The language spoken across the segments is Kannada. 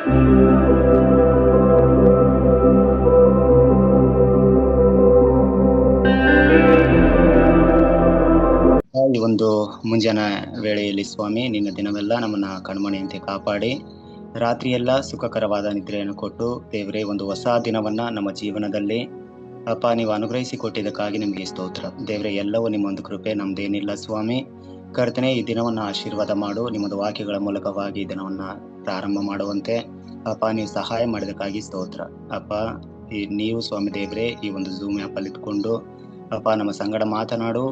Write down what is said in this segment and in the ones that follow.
ಈ ಒಂದು ಮುಂಜಾನೆ ವೇಳೆಯಲ್ಲಿ ಸ್ವಾಮಿ, ನಿನ್ನ ದಿನವೆಲ್ಲ ನಮ್ಮನ್ನ ಕಣ್ಮಣಿಯಂತೆ ಕಾಪಾಡಿ ರಾತ್ರಿಯೆಲ್ಲ ಸುಖಕರವಾದ ನಿದ್ರೆಯನ್ನು ಕೊಟ್ಟು ದೇವರೇ, ಒಂದು ಹೊಸ ದಿನವನ್ನ ನಮ್ಮ ಜೀವನದಲ್ಲಿ ಅಪ್ಪ ನೀವು ಅನುಗ್ರಹಿಸಿ ಕೊಟ್ಟಿದ್ದಕ್ಕಾಗಿ ನಿಮಗೆ ಸ್ತೋತ್ರ. ದೇವರೇ, ಎಲ್ಲವೂ ನಿಮ್ಮ ಒಂದು ಕೃಪೆ, ನಮ್ದೇನಿಲ್ಲ ಸ್ವಾಮಿ. ಕರ್ತನೆ, ಈ ದಿನವನ್ನ ಆಶೀರ್ವಾದ ಮಾಡು. ನಿಮ್ಮದು ವಾಕ್ಯಗಳ ಮೂಲಕವಾಗಿ ಈ ದಿನವನ್ನ ಪ್ರಾರಂಭ ಮಾಡುವಂತೆ ಅಪ್ಪ ನೀವು ಸಹಾಯ ಮಾಡಿದಕ್ಕಾಗಿ ಸ್ತೋತ್ರ. ಅಪ್ಪ ನೀವು ಸ್ವಾಮಿ ದೇವರೇ, ಈ ಒಂದು ಝೂಮ್ ಆ್ಯಪ್ ಅಲ್ಲಿ ಇಟ್ಕೊಂಡು ಅಪ್ಪ ನಮ್ಮ ಸಂಗಡ ಮಾತನಾಡು,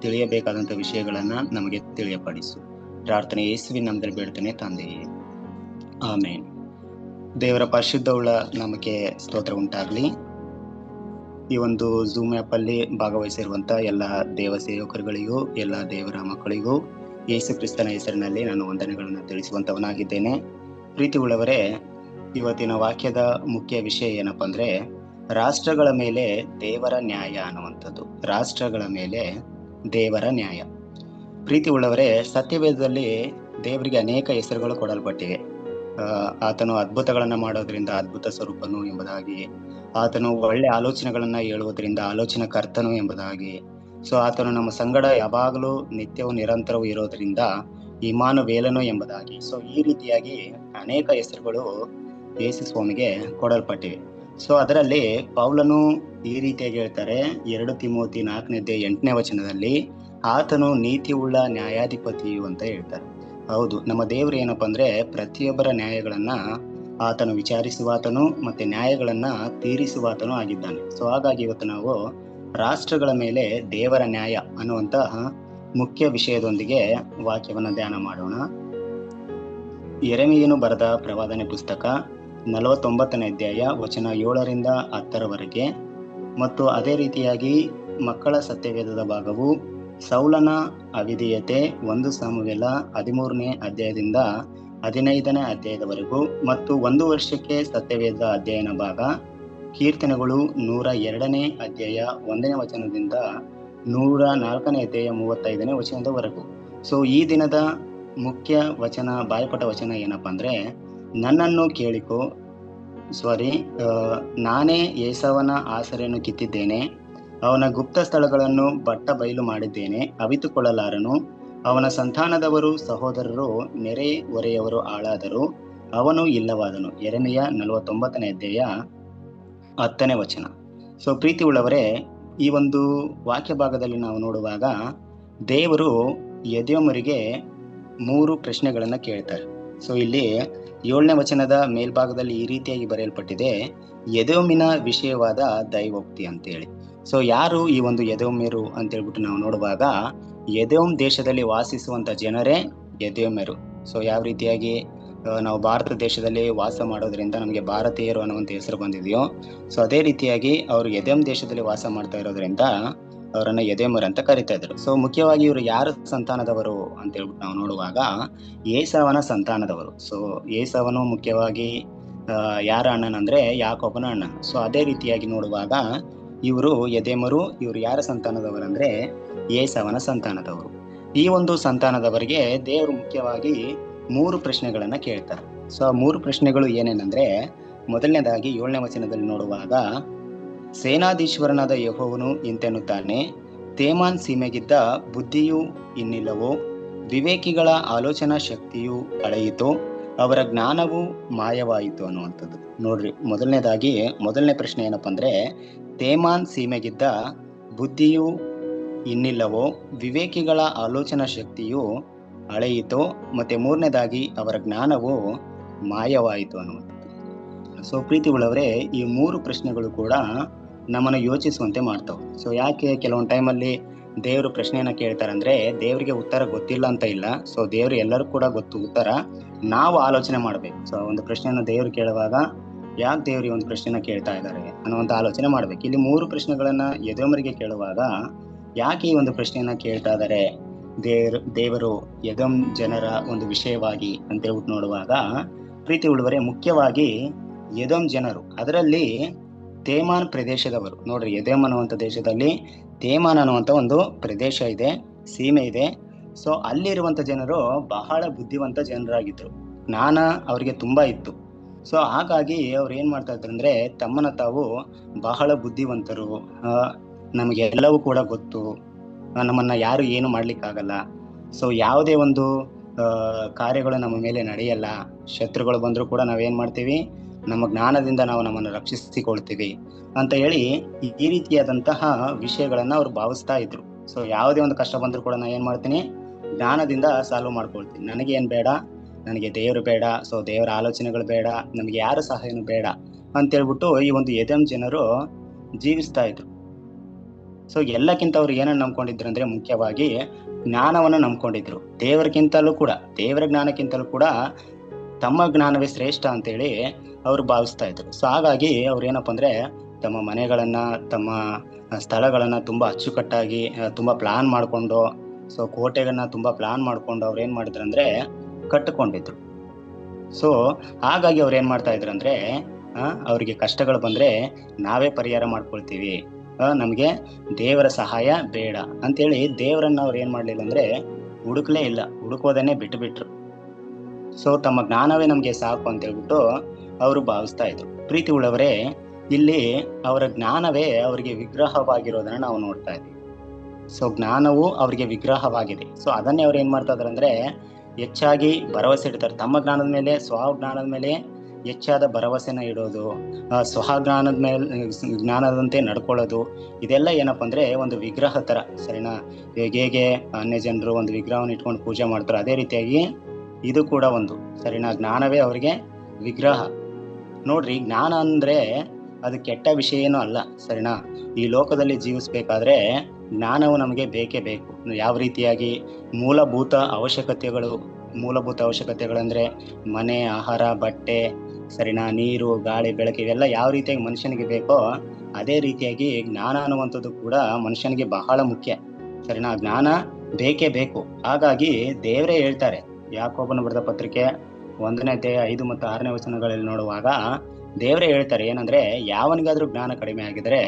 ತಿಳಿಯಬೇಕಾದಂತ ವಿಷಯಗಳನ್ನ ನಮಗೆ ತಿಳಿಯಪಡಿಸು. ಪ್ರಾರ್ಥನೆ ಯೇಸುವಿನ ನಾಮದಲ್ಲಿ ಬೇಡ್ತೇನೆ ತಂದೆಯೇ, ಆಮೇನ್. ದೇವರ ಪರಿಶುದ್ಧವುಳ್ಳ ನಾಮಕ್ಕೆ ಸ್ತೋತ್ರ ಉಂಟಾಗ್ಲಿ. ಈ ಒಂದು ಝೂಮ್ ಆ್ಯಪ್ ಅಲ್ಲಿ ಭಾಗವಹಿಸಿರುವಂತ ಎಲ್ಲ ದೇವ ಸೇವಕರುಗಳಿಗೂ, ಎಲ್ಲ ದೇವರ ಮಕ್ಕಳಿಗೂ ಯೇಸು ಕ್ರಿಸ್ತನ ಹೆಸರಿನಲ್ಲಿ ನಾನು ವಂದನೆಗಳನ್ನು ತಿಳಿಸುವಂತವನಾಗಿದ್ದೇನೆ. ಪ್ರೀತಿ ಉಳ್ಳವರೇ, ಇವತ್ತಿನ ವಾಕ್ಯದ ಮುಖ್ಯ ವಿಷಯ ಏನಪ್ಪಾ ಅಂದ್ರೆ, ರಾಷ್ಟ್ರಗಳ ಮೇಲೆ ದೇವರ ನ್ಯಾಯ ಅನ್ನುವಂಥದ್ದು. ರಾಷ್ಟ್ರಗಳ ಮೇಲೆ ದೇವರ ನ್ಯಾಯ. ಪ್ರೀತಿ ಉಳ್ಳವರೇ, ಸತ್ಯವೇದದಲ್ಲಿ ದೇವರಿಗೆ ಅನೇಕ ಹೆಸರುಗಳು ಕೊಡಲ್ಪಟ್ಟಿವೆ. ಆತನು ಅದ್ಭುತಗಳನ್ನ ಮಾಡೋದ್ರಿಂದ ಅದ್ಭುತ ಸ್ವರೂಪನು ಎಂಬುದಾಗಿ, ಆತನು ಒಳ್ಳೆ ಆಲೋಚನೆಗಳನ್ನ ಹೇಳುವುದರಿಂದ ಆಲೋಚನಾ ಕರ್ತನು ಎಂಬುದಾಗಿ, ಸೊ ಆತನು ನಮ್ಮ ಸಂಗಡ ಯಾವಾಗಲೂ ನಿತ್ಯವೂ ನಿರಂತರವೂ ಇರೋದ್ರಿಂದ ಇಮ್ಮಾನುವೇಲನು ಎಂಬುದಾಗಿ, ಸೊ ಈ ರೀತಿಯಾಗಿ ಅನೇಕ ಹೆಸರುಗಳು ಯೇಸು ಸ್ವಾಮಿಗೆ ಕೊಡಲ್ಪಟ್ಟಿವೆ. ಸೊ ಅದರಲ್ಲಿ ಪೌಲನು ಈ ರೀತಿಯಾಗಿ ಹೇಳ್ತಾರೆ, 2 ತಿಮೋತಿ 4:8 ವಚನದಲ್ಲಿ ಆತನು ನೀತಿ ಉಳ್ಳ ನ್ಯಾಯಾಧಿಪತಿಯು ಅಂತ ಹೇಳ್ತಾರೆ. ಹೌದು, ನಮ್ಮ ದೇವರು ಏನಪ್ಪಾ ಅಂದ್ರೆ ಪ್ರತಿಯೊಬ್ಬರ ನ್ಯಾಯಗಳನ್ನ ಆತನು ವಿಚಾರಿಸುವಾತನು ಮತ್ತೆ ನ್ಯಾಯಗಳನ್ನ ತೀರಿಸುವಾತನು ಆಗಿದ್ದಾನೆ. ಸೊ ಹಾಗಾಗಿ ಇವತ್ತು ನಾವು ರಾಷ್ಟ್ರಗಳ ಮೇಲೆ ದೇವರ ನ್ಯಾಯ ಅನ್ನುವಂತಹ ಮುಖ್ಯ ವಿಷಯದೊಂದಿಗೆ ವಾಕ್ಯವನ್ನ ಧ್ಯಾನ ಮಾಡೋಣ. ಯೆರೆಮೀಯನು ಬರೆದ ಪ್ರವಾದನೆ ಪುಸ್ತಕ 49ನೇ ಅಧ್ಯಾಯ ವಚನ 7ರಿಂದ 10ರವರೆಗೆ, ಮತ್ತು ಅದೇ ರೀತಿಯಾಗಿ ಮಕ್ಕಳ ಸತ್ಯವೇದದ ಭಾಗವು ಸೌಲನ ಅವಿಧೇಯತೆ 1 ಸಾಮುವೇಲ 13ನೇ ಅಧ್ಯಾಯದಿಂದ 15ನೇ ಅಧ್ಯಾಯದವರೆಗೂ, ಮತ್ತು 1 ವರ್ಷಕ್ಕೆ ಸತ್ಯವೇದ ಅಧ್ಯಯನ ಭಾಗ ಕೀರ್ತನೆಗಳು 102ನೇ ಅಧ್ಯಾಯ 1ನೇ ವಚನದಿಂದ 104ನೇ ಅಧ್ಯಾಯ 35ನೇ ವಚನದವರೆಗೂ. ಸೊ ಈ ದಿನದ ಮುಖ್ಯ ವಚನ, ಬಾಯ್ಪಟ ವಚನ ಏನಪ್ಪಾ ಅಂದ್ರೆ, ನನ್ನನ್ನು ಕೇಳಿಕೋ, ನಾನೇ ಏಸಾವನ ಆಸರೆಯನ್ನು ಕಿತ್ತಿದ್ದೇನೆ, ಅವನ ಗುಪ್ತ ಸ್ಥಳಗಳನ್ನು ಬಟ್ಟ ಬಯಲು ಮಾಡಿದ್ದೇನೆ, ಅವಿತುಕೊಳ್ಳಲಾರನು. ಅವನ ಸಂತಾನದವರು ಸಹೋದರರು ನೆರೆ ಹೊರೆಯವರು ಹಾಳಾದರು, ಅವನು ಇಲ್ಲವಾದನು. ಯೆರೆಮೀಯ 49ನೇ ಅಧ್ಯಾಯ 10ನೇ ವಚನ. ಸೊ ಪ್ರೀತಿ ಉಳ್ಳವರೇ, ಈ ಒಂದು ವಾಕ್ಯ ಭಾಗದಲ್ಲಿ ನಾವು ನೋಡುವಾಗ ದೇವರು ಎದೋಮ್ಯರಿಗೆ 3 ಪ್ರಶ್ನೆಗಳನ್ನ ಕೇಳ್ತಾರೆ. ಸೊ ಇಲ್ಲಿ 7ನೇ ವಚನದ ಮೇಲ್ಭಾಗದಲ್ಲಿ ಈ ರೀತಿಯಾಗಿ ಬರೆಯಲ್ಪಟ್ಟಿದೆ, ಎದೋಮಿನ ವಿಷಯವಾದ ದೈವೋಕ್ತಿ ಅಂತೇಳಿ. ಸೊ ಯಾರು ಈ ಒಂದು ಎದೋಮ್ಯರು ಅಂತ ಹೇಳ್ಬಿಟ್ಟು ನಾವು ನೋಡುವಾಗ, ಎದೋಮ್ ದೇಶದಲ್ಲಿ ವಾಸಿಸುವಂತ ಜನರೇ ಎದೋಮ್ಯರು. ಸೊ ಯಾವ ರೀತಿಯಾಗಿ ನಾವು ಭಾರತ ದೇಶದಲ್ಲಿ ವಾಸ ಮಾಡೋದ್ರಿಂದ ನಮಗೆ ಭಾರತೀಯರು ಅನ್ನುವಂತ ಹೆಸರು ಬಂದಿದೆಯೋ, ಸೊ ಅದೇ ರೀತಿಯಾಗಿ ಅವರು ಎದೋಮ್ ದೇಶದಲ್ಲಿ ವಾಸ ಮಾಡ್ತಾ ಇರೋದ್ರಿಂದ ಅವರನ್ನ ಎದೋಮ್ಯರು ಅಂತ ಕರಿತಾ ಇದ್ರು. ಸೊ ಮುಖ್ಯವಾಗಿ ಇವರು ಯಾರ ಸಂತಾನದವರು ಅಂತ ಹೇಳ್ಬಿಟ್ಟು ನಾವು ನೋಡುವಾಗ, ಏಸಾವನ ಸಂತಾನದವರು. ಸೊ ಏಸಾವನು ಮುಖ್ಯವಾಗಿ ಯಾರ ಅಣ್ಣನಂದ್ರೆ ಯಾಕೋಬನ ಅಣ್ಣನ. ಸೊ ಅದೇ ರೀತಿಯಾಗಿ ನೋಡುವಾಗ ಇವರು ಎದೋಮ್ಯರು, ಇವರು ಯಾರ ಸಂತಾನದವರಂದ್ರೆ ಏಸಾವನ ಸಂತಾನದವರು. ಈ ಒಂದು ಸಂತಾನದವರಿಗೆ ದೇವರು ಮುಖ್ಯವಾಗಿ 3 ಪ್ರಶ್ನೆಗಳನ್ನ ಕೇಳ್ತಾರೆ. ಸೊ ಆ 3 ಪ್ರಶ್ನೆಗಳು ಏನೇನಂದ್ರೆ, ಮೊದಲನೇದಾಗಿ 7ನೇ ವಚನದಲ್ಲಿ ನೋಡುವಾಗ, ಸೇನಾಧೀಶ್ವರನಾದ ಯೆಹೋವನು ಇಂತೆನ್ನುತ್ತಾನೆ, ತೇಮಾನ್ ಸೀಮೆಗಿದ್ದ ಬುದ್ಧಿಯು ಇನ್ನಿಲ್ಲವೋ, ವಿವೇಕಿಗಳ ಆಲೋಚನಾ ಶಕ್ತಿಯು ಅಳೆಯಿತು, ಅವರ ಜ್ಞಾನವು ಮಾಯವಾಯಿತು ಅನ್ನುವಂಥದ್ದು. ನೋಡ್ರಿ, ಮೊದಲನೇ ಪ್ರಶ್ನೆ ಏನಪ್ಪಾ ಅಂದ್ರೆ, ತೇಮಾನ್ ಸೀಮೆಗಿದ್ದ ಬುದ್ಧಿಯು ಇನ್ನಿಲ್ಲವೋ, ವಿವೇಕಿಗಳ ಆಲೋಚನಾ ಶಕ್ತಿಯು ಅಳೆಯಿತು, ಮತ್ತೆ 3ನೇದಾಗಿ ಅವರ ಜ್ಞಾನವು ಮಾಯವಾಯಿತು ಅನ್ನುವಂಥದ್ದು. ಸೊ ಪ್ರೀತಿ ಉಳ್ಳವರೇ, ಈ 3 ಪ್ರಶ್ನೆಗಳು ಕೂಡ ನಮ್ಮನ್ನು ಯೋಚಿಸುವಂತೆ ಮಾಡ್ತಾವೆ. ಸೊ ಯಾಕೆ ಕೆಲವೊಂದು ಟೈಮಲ್ಲಿ ದೇವರು ಪ್ರಶ್ನೆಯನ್ನ ಕೇಳ್ತಾರೆ ಅಂದ್ರೆ, ದೇವರಿಗೆ ಉತ್ತರ ಗೊತ್ತಿಲ್ಲ ಅಂತ ಇಲ್ಲ. ಸೊ ದೇವ್ರು ಎಲ್ಲರೂ ಕೂಡ ಗೊತ್ತು ಉತ್ತರ, ನಾವು ಆಲೋಚನೆ ಮಾಡ್ಬೇಕು. ಸೊ ಒಂದು ಪ್ರಶ್ನೆಯನ್ನು ದೇವ್ರು ಕೇಳುವಾಗ, ಯಾಕೆ ದೇವ್ರು ಈ ಒಂದು ಪ್ರಶ್ನೆನ ಕೇಳ್ತಾ ಇದ್ದಾರೆ ಅನ್ನುವಂತ ಆಲೋಚನೆ ಮಾಡ್ಬೇಕು. ಇಲ್ಲಿ 3 ಪ್ರಶ್ನೆಗಳನ್ನ ಎದೋಮರಿಗೆ ಕೇಳುವಾಗ, ಯಾಕೆ ಈ ಒಂದು ಪ್ರಶ್ನೆಯನ್ನ ಕೇಳ್ತಾ ಇದ್ದಾರೆ ದೇವರು ಎದೋಮ್ ಜನರ ಒಂದು ವಿಷಯವಾಗಿ ಅಂತ ಹೇಳ್ಬಿಟ್ಟು ನೋಡುವಾಗ, ಪ್ರೀತಿ ಉಳ್ಳವರೇ, ಮುಖ್ಯವಾಗಿ ಎದೋಮ್ ಜನರು, ಅದರಲ್ಲಿ ತೇಮಾನ್ ಪ್ರದೇಶದವರು. ನೋಡ್ರಿ, ಎದೋಮ್ ಅನ್ನುವಂಥ ದೇಶದಲ್ಲಿ ತೇಮಾನ್ ಅನ್ನುವಂಥ ಒಂದು ಪ್ರದೇಶ ಇದೆ, ಸೀಮೆ ಇದೆ. ಸೊ ಅಲ್ಲಿರುವಂತ ಜನರು ಬಹಳ ಬುದ್ಧಿವಂತ ಜನರಾಗಿದ್ರು, ಜ್ಞಾನ ಅವರಿಗೆ ತುಂಬಾ ಇತ್ತು. ಸೊ ಹಾಗಾಗಿ ಅವ್ರು ಏನ್ ಮಾಡ್ತಾ ಇದ್ರು ಅಂದ್ರೆ ತಮ್ಮನ್ನ ತಾವು ಬಹಳ ಬುದ್ಧಿವಂತರು, ಆ, ನಮಗೆ ಎಲ್ಲವೂ ಕೂಡ ಗೊತ್ತು, ನಮ್ಮನ್ನ ಯಾರು ಏನು ಮಾಡ್ಲಿಕ್ಕಾಗಲ್ಲ. ಸೊ ಯಾವುದೇ ಒಂದು ಕಾರ್ಯಗಳು ನಮ್ಮ ಮೇಲೆ ನಡೆಯಲ್ಲ, ಶತ್ರುಗಳು ಬಂದರೂ ಕೂಡ ನಾವೇನ್ ಮಾಡ್ತೀವಿ, ನಮ್ಮ ಜ್ಞಾನದಿಂದ ನಾವು ನಮ್ಮನ್ನು ರಕ್ಷಿಸಿಕೊಳ್ತೀವಿ ಅಂತ ಹೇಳಿ ಈ ರೀತಿಯಾದಂತಹ ವಿಷಯಗಳನ್ನ ಅವ್ರು ಭಾವಿಸ್ತಾ ಇದ್ರು. ಸೊ ಯಾವುದೇ ಒಂದು ಕಷ್ಟ ಬಂದರೂ ಕೂಡ ನಾ ಏನ್ ಮಾಡ್ತೀನಿ, ಜ್ಞಾನದಿಂದ ಸಾಲ್ವ್ ಮಾಡ್ಕೊಳ್ತೀನಿ. ನನಗೆ ಏನ್ ಬೇಡ, ನನಗೆ ದೇವರು ಬೇಡ, ಸೊ ದೇವರ ಆಲೋಚನೆಗಳು ಬೇಡ, ನಮ್ಗೆ ಯಾರ ಸಹಾಯನೂ ಬೇಡ ಅಂತ ಹೇಳ್ಬಿಟ್ಟು ಈ ಒಂದು ಎದೆಂ ಜನರು ಜೀವಿಸ್ತಾ ಇದ್ರು. ಸೊ ಎಲ್ಲಕ್ಕಿಂತ ಅವ್ರು ಏನನ್ನ ನಂಬ್ಕೊಂಡಿದ್ರು ಅಂದ್ರೆ ಮುಖ್ಯವಾಗಿ ಜ್ಞಾನವನ್ನ ನಂಬ್ಕೊಂಡಿದ್ರು. ದೇವರಿಗಿಂತಲೂ ಕೂಡ, ದೇವರ ಜ್ಞಾನಕ್ಕಿಂತಲೂ ಕೂಡ ತಮ್ಮ ಜ್ಞಾನವೇ ಶ್ರೇಷ್ಠ ಅಂತೇಳಿ ಅವ್ರು ಭಾವಿಸ್ತಾ ಇದ್ರು. ಸೊ ಹಾಗಾಗಿ ಅವ್ರು ಏನಪ್ಪಾ ಅಂದ್ರೆ ತಮ್ಮ ಮನೆಗಳನ್ನ, ತಮ್ಮ ಸ್ಥಳಗಳನ್ನ ತುಂಬಾ ಅಚ್ಚುಕಟ್ಟಾಗಿ ತುಂಬಾ ಪ್ಲಾನ್ ಮಾಡ್ಕೊಂಡು, ಸೊ ಕೋಟೆಗಳನ್ನ ತುಂಬಾ ಪ್ಲಾನ್ ಮಾಡ್ಕೊಂಡು ಅವ್ರು ಏನ್ ಮಾಡಿದ್ರು ಅಂದ್ರೆ ಕಟ್ಟಿಕೊಂಡಿದ್ರು. ಸೊ ಹಾಗಾಗಿ ಅವ್ರು ಏನ್ ಮಾಡ್ತಾ ಇದ್ರು ಅಂದ್ರೆ ಅವ್ರಿಗೆ ಕಷ್ಟಗಳು ಬಂದ್ರೆ ನಾವೇ ಪರಿಹಾರ ಮಾಡ್ಕೊಳ್ತೀವಿ, ನಮ್ಗೆ ದೇವರ ಸಹಾಯ ಬೇಡ ಅಂತೇಳಿ ದೇವರನ್ನ ಅವ್ರು ಏನ್ ಮಾಡ್ಲಿಲ್ಲ ಅಂದ್ರೆ ಹುಡುಕ್ಲೇ ಇಲ್ಲ, ಹುಡುಕೋದನ್ನೇ ಬಿಟ್ಟು. ಸೊ ತಮ್ಮ ಜ್ಞಾನವೇ ನಮ್ಗೆ ಸಾಕು ಅಂತ ಹೇಳ್ಬಿಟ್ಟು ಅವರು ಭಾವಿಸ್ತಾ ಇದ್ರು. ಪ್ರೀತಿ ಉಳ್ಳವರೇ, ಇಲ್ಲಿ ಅವರ ಜ್ಞಾನವೇ ಅವರಿಗೆ ವಿಗ್ರಹವಾಗಿರೋದನ್ನ ನಾವು ನೋಡ್ತಾ ಇದ್ದೀವಿ. ಸೊ ಜ್ಞಾನವು ಅವರಿಗೆ ವಿಗ್ರಹವಾಗಿದೆ. ಸೊ ಅದನ್ನೇ ಅವ್ರು ಏನ್ ಮಾಡ್ತಾ ಇದಾರೆ ಅಂದ್ರೆ ಹೆಚ್ಚಾಗಿ ಭರವಸೆ ಇಡ್ತಾರೆ. ತಮ್ಮ ಜ್ಞಾನದ ಮೇಲೆ, ಸ್ವಜ್ಞಾನದ ಮೇಲೆ ಹೆಚ್ಚಾದ ಭರವಸೆನ ಇಡೋದು, ಸ್ವಜ್ಞಾನದ ಮೇಲೆ ಜ್ಞಾನದಂತೆ ನಡ್ಕೊಳ್ಳೋದು, ಇದೆಲ್ಲ ಏನಪ್ಪಾ ಅಂದ್ರೆ ಒಂದು ವಿಗ್ರಹ ತರ, ಸರಿನಾ? ಹೇಗೆ ಅನ್ಯ ಜನರು ಒಂದು ವಿಗ್ರಹವನ್ನು ಇಟ್ಕೊಂಡು ಪೂಜೆ ಮಾಡ್ತಾರೆ, ಅದೇ ರೀತಿಯಾಗಿ ಇದು ಕೂಡ ಒಂದು, ಸರಿನಾ? ಜ್ಞಾನವೇ ಅವರಿಗೆ ವಿಗ್ರಹ. ನೋಡ್ರಿ, ಜ್ಞಾನ ಅಂದ್ರೆ ಅದು ಕೆಟ್ಟ ವಿಷಯ ಏನೂ ಅಲ್ಲ, ಸರಿನಾ? ಈ ಲೋಕದಲ್ಲಿ ಜೀವಿಸ್ಬೇಕಾದ್ರೆ ಜ್ಞಾನವು ನಮಗೆ ಬೇಕೇ ಬೇಕು. ಯಾವ ರೀತಿಯಾಗಿ ಮೂಲಭೂತ ಅವಶ್ಯಕತೆಗಳಂದ್ರೆ ಮನೆ, ಆಹಾರ, ಬಟ್ಟೆ, ಸರಿನಾ, ನೀರು, ಗಾಳಿ, ಬೆಳಕು, ಇವೆಲ್ಲ ಯಾವ ರೀತಿಯಾಗಿ ಮನುಷ್ಯನಿಗೆ ಬೇಕೋ ಅದೇ ರೀತಿಯಾಗಿ ಜ್ಞಾನ ಅನ್ನುವಂಥದ್ದು ಕೂಡ ಮನುಷ್ಯನಿಗೆ ಬಹಳ ಮುಖ್ಯ, ಸರಿನಾ? ಜ್ಞಾನ ಬೇಕೇ ಬೇಕು. ಹಾಗಾಗಿ ದೇವರೇ ಹೇಳ್ತಾರೆ, ಯಾಕೋಬನ ಬರೆದ ಪತ್ರಿಕೆ 1ನೇ ಅಧ್ಯಾಯ 5 ಮತ್ತು 6ನೇ ವಚನಗಳಲ್ಲಿ ನೋಡುವಾಗ ದೇವರೇ ಹೇಳ್ತಾರೆ ಏನಂದ್ರೆ, ಯಾವನಿಗಾದ್ರೂ ಜ್ಞಾನ ಕಡಿಮೆ ಆಗಿದ್ರೆ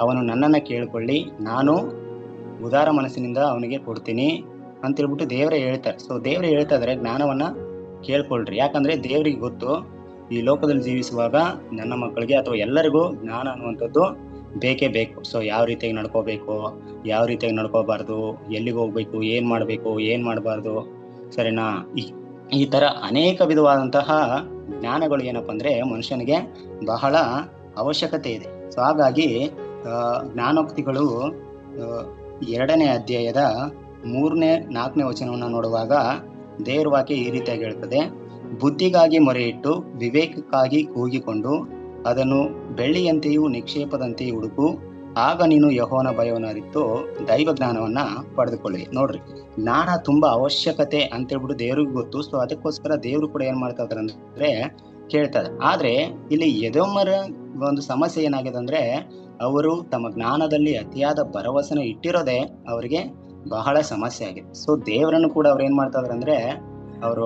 ಅವನು ನನ್ನನ್ನ ಕೇಳಿಕೊಳ್ಳಿ, ನಾನು ಉದಾರ ಮನಸ್ಸಿನಿಂದ ಅವನಿಗೆ ಕೊಡ್ತೀನಿ ಅಂತ ಹೇಳ್ಬಿಟ್ಟು ದೇವರೇ ಹೇಳ್ತಾರೆ. ಸೊ ದೇವರೇ ಹೇಳ್ತಾ ಇದಾರೆ ಜ್ಞಾನವನ್ನ ಕೇಳ್ಕೊಳ್ರಿ. ಯಾಕಂದ್ರೆ ದೇವ್ರಿಗೆ ಗೊತ್ತು, ಈ ಲೋಕದಲ್ಲಿ ಜೀವಿಸುವಾಗ ನನ್ನ ಮಕ್ಕಳಿಗೆ ಅಥವಾ ಎಲ್ಲರಿಗೂ ಜ್ಞಾನ ಅನ್ನುವಂಥದ್ದು ಬೇಕೇ ಬೇಕು. ಸೊ ಯಾವ ರೀತಿಯಾಗಿ ನಡ್ಕೋಬೇಕು, ಯಾವ ರೀತಿಯಾಗಿ ನಡ್ಕೋಬಾರ್ದು, ಎಲ್ಲಿಗೆ ಹೋಗ್ಬೇಕು, ಏನ್ ಮಾಡ್ಬೇಕು, ಏನ್ ಮಾಡಬಾರ್ದು, ಸರಿನಾ? ಈ ತರ ಅನೇಕ ವಿಧವಾದಂತಹ ಜ್ಞಾನಗಳು ಏನಪ್ಪಾ ಅಂದ್ರೆ ಮನುಷ್ಯನಿಗೆ ಬಹಳ ಅವಶ್ಯಕತೆ ಇದೆ. ಸೊ ಹಾಗಾಗಿ ಜ್ಞಾನೋಕ್ತಿಗಳು 2ನೇ ಅಧ್ಯಾಯದ 3ನೇ 4ನೇ ವಚನವನ್ನ ನೋಡುವಾಗ ದೇವರ ವಾಕ್ಯ ಈ ರೀತಿಯಾಗಿ ಹೇಳ್ತದೆ, ಬುದ್ಧಿಗಾಗಿ ಮೊರೆಯಿಟ್ಟು ವಿವೇಕಕ್ಕಾಗಿ ಕೂಗಿಕೊಂಡು ಅದನ್ನು ಬೆಳ್ಳಿಯಂತೆಯೂ ನಿಕ್ಷೇಪದಂತೆಯೂ ಹುಡುಕು, ಆಗ ನೀನು ಯೆಹೋವನ ಭಯವನ್ನು ಅರಿತು ದೈವ ಜ್ಞಾನವನ್ನ ಪಡೆದುಕೊಳ್ಳಿ. ನೋಡ್ರಿ, ಜ್ಞಾನ ತುಂಬಾ ಅವಶ್ಯಕತೆ ಅಂತ ಹೇಳ್ಬಿಟ್ಟು ದೇವ್ರಿಗೆ ಗೊತ್ತು. ಸೊ ಅದಕ್ಕೋಸ್ಕರ ದೇವ್ರು ಕೂಡ ಏನ್ ಮಾಡ್ತಾ ಇದಾರೆ ಅಂದ್ರೆ ಕೇಳ್ತಾರೆ. ಆದ್ರೆ ಇಲ್ಲಿ ಎದೋಮರ ಒಂದು ಸಮಸ್ಯೆ ಏನಾಗಿದೆ ಅಂದ್ರೆ ಅವರು ತಮ್ಮ ಜ್ಞಾನದಲ್ಲಿ ಅತಿಯಾದ ಭರವಸೆನ ಇಟ್ಟಿರೋದೇ ಅವರಿಗೆ ಬಹಳ ಸಮಸ್ಯೆ ಆಗಿದೆ. ಸೊ ದೇವರನ್ನು ಕೂಡ ಅವ್ರು ಏನ್ ಮಾಡ್ತಾ ಇದಾರೆ ಅಂದ್ರೆ ಅವರು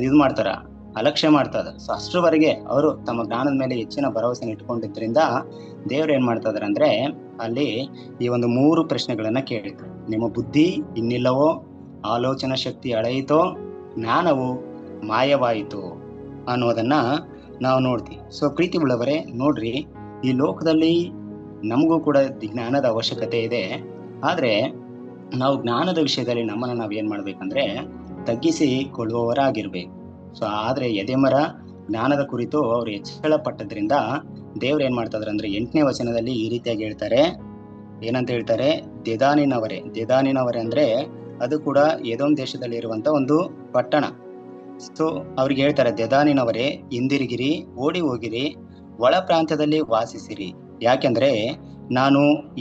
ಇದು ಮಾಡ್ತಾರ, ಅಲಕ್ಷ್ಯ ಮಾಡ್ತಾ ಇದಾರೆ. ಸೊ ಅಷ್ಟರವರೆಗೆ ಅವರು ತಮ್ಮ ಜ್ಞಾನದ ಮೇಲೆ ಹೆಚ್ಚಿನ ಭರವಸೆನ ಇಟ್ಕೊಂಡಿದ್ರಿಂದ ದೇವ್ರು ಏನ್ ಮಾಡ್ತಾ ಇದಾರೆ ಅಂದ್ರೆ ಅಲ್ಲಿ ಈ ಒಂದು 3 ಪ್ರಶ್ನೆಗಳನ್ನ ಕೇಳ್ತಾರೆ. ನಿಮ್ಮ ಬುದ್ಧಿ ಇನ್ನಿಲ್ಲವೋ, ಆಲೋಚನಾ ಶಕ್ತಿ ಅಳೆಯಿತೋ, ಜ್ಞಾನವು ಮಾಯವಾಯಿತು ಅನ್ನೋದನ್ನ ನಾವು ನೋಡ್ತೀವಿ. ಸೊ ಪ್ರೀತಿ ಉಳ್ಳವರೇ, ನೋಡ್ರಿ, ಈ ಲೋಕದಲ್ಲಿ ನಮಗೂ ಕೂಡ ಜ್ಞಾನದ ಅವಶ್ಯಕತೆ ಇದೆ. ಆದ್ರೆ ನಾವು ಜ್ಞಾನದ ವಿಷಯದಲ್ಲಿ ನಮ್ಮನ್ನ ನಾವ್ ಏನ್ ಮಾಡ್ಬೇಕಂದ್ರೆ ತಗ್ಗಿಸಿಕೊಳ್ಳುವವರಾಗಿರ್ಬೇಕು. ಸೊ ಆದ್ರೆ ಎದೆಮರ ಜ್ಞಾನದ ಕುರಿತು ಅವ್ರು ಹೆಚ್ಚಳ ಪಟ್ಟದ್ರಿಂದ ದೇವ್ರು ಏನ್ ಮಾಡ್ತಾ ಇದಾರೆ ಅಂದ್ರೆ 8ನೇ ವಚನದಲ್ಲಿ ಈ ರೀತಿಯಾಗಿ ಹೇಳ್ತಾರೆ. ಏನಂತ ಹೇಳ್ತಾರೆ? ದೇದಾನಿನವರೇ ಅಂದ್ರೆ ಅದು ಕೂಡ ಎದೋಮ್ ದೇಶದಲ್ಲಿ ಇರುವಂತ ಒಂದು ಪಟ್ಟಣ. ಸೊ ಅವ್ರಿಗೆ ಹೇಳ್ತಾರೆ, ದೇದಾನಿನವರೇ ಹಿಂದಿರುಗಿರಿ, ಓಡಿ ಹೋಗಿರಿ, ಒಳ ಪ್ರಾಂತ್ಯದಲ್ಲಿ ವಾಸಿಸಿರಿ. ಯಾಕೆಂದ್ರೆ ನಾನು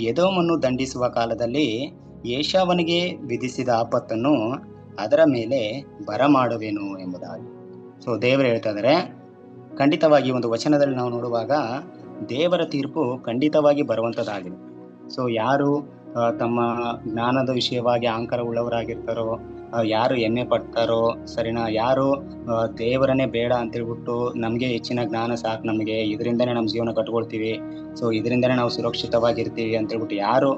ಎದೋಮನ್ನು ದಂಡಿಸುವ ಕಾಲದಲ್ಲಿ ಏಷಾವನಿಗೆ ವಿಧಿಸಿದ ಆಪತ್ತನ್ನು ಅದರ ಮೇಲೆ ಬರಮಾಡುವೆನು ಎಂಬುದಾಗಿ. ಸೊ ದೇವರು ಹೇಳ್ತಾ ಇದಾರೆ, ಖಂಡಿತವಾಗಿ ಒಂದು ವಚನದಲ್ಲಿ ನಾವು ನೋಡುವಾಗ ದೇವರ ತೀರ್ಪು ಖಂಡಿತವಾಗಿ ಬರುವಂತದ್ದಾಗಿದೆ. ಸೊ ಯಾರು ತಮ್ಮ ಜ್ಞಾನದ ವಿಷಯವಾಗಿ ಅಹಂಕಾರ ಉಳ್ಳವರಾಗಿರ್ತಾರೋ, ಯಾರು ಹೆಮ್ಮೆ ಪಡ್ತಾರೋ, ಸರಿನಾ, ಯಾರು ದೇವರನ್ನೇ ಬೇಡ ಅಂತ ಹೇಳ್ಬಿಟ್ಟು ನಮ್ಗೆ ಹೆಚ್ಚಿನ ಜ್ಞಾನ ಸಾಕು, ನಮ್ಗೆ ಇದರಿಂದನೇ ನಮ್ ಜೀವನ ಕಟ್ಕೊಳ್ತೀವಿ, ಸೊ ಇದರಿಂದನೇ ನಾವು ಸುರಕ್ಷಿತವಾಗಿರ್ತೀವಿ ಅಂತ ಹೇಳ್ಬಿಟ್ಟು ಯಾರು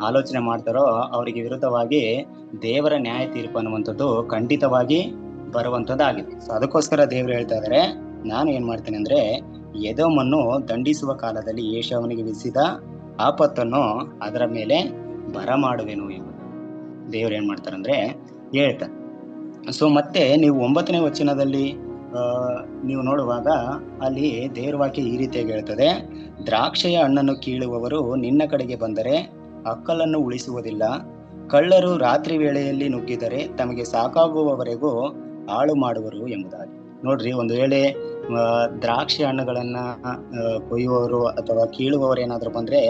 ಆಲೋಚನೆ ಮಾಡ್ತಾರೋ ಅವರಿಗೆ ವಿರುದ್ಧವಾಗಿ ದೇವರ ನ್ಯಾಯ ತೀರ್ಪು ಅನ್ನುವಂಥದ್ದು ಖಂಡಿತವಾಗಿ ಬರುವಂತದ್ದಾಗಿದೆ. ಸೊ ಅದಕ್ಕೋಸ್ಕರ ದೇವ್ರು ಹೇಳ್ತಾ ಇದಾರೆ, ನಾನು ಏನ್ ಮಾಡ್ತೇನೆ ಅಂದ್ರೆ ಎದೋಮನ್ನು ದಂಡಿಸುವ ಕಾಲದಲ್ಲಿ ಏಷವನಿಗೆ ವಿಧಿಸಿದ ಆಪತ್ತನ್ನು ಅದರ ಮೇಲೆ ಬರಮಾಡುವೆನು ಎಂಬುದು ದೇವ್ರು ಏನ್ ಮಾಡ್ತಾರಂದ್ರೆ ಹೇಳ್ತಾರೆ. ಸೊ ಮತ್ತೆ ನೀವು 9ನೇ ವಚನದಲ್ಲಿ ನೀವು ನೋಡುವಾಗ ಅಲ್ಲಿ ದೇವ್ರ ವಾಕ್ಯ ಈ ರೀತಿಯಾಗಿ ಹೇಳ್ತದೆ, ದ್ರಾಕ್ಷೆಯ ಹಣ್ಣನ್ನು ಕೀಳುವವರು ನಿನ್ನ ಕಡೆಗೆ ಬಂದರೆ ಅಕ್ಕಲನ್ನು ಉಳಿಸುವುದಿಲ್ಲ, ಕಳ್ಳರು ರಾತ್ರಿ ವೇಳೆಯಲ್ಲಿ ನುಗ್ಗಿದರೆ ತಮಗೆ ಸಾಕಾಗುವವರೆಗೂ ಹಾಳು ಮಾಡುವರು ಎಂಬುದಾಗಿ. ನೋಡ್ರಿ, ಒಂದು ವೇಳೆ ದ್ರಾಕ್ಷಿ ಹಣ್ಣುಗಳನ್ನ ಕೊಯ್ಯುವವರು ಅಥವಾ ಕೀಳುವವರು ಏನಾದ್ರು ಬಂದ್ರೆ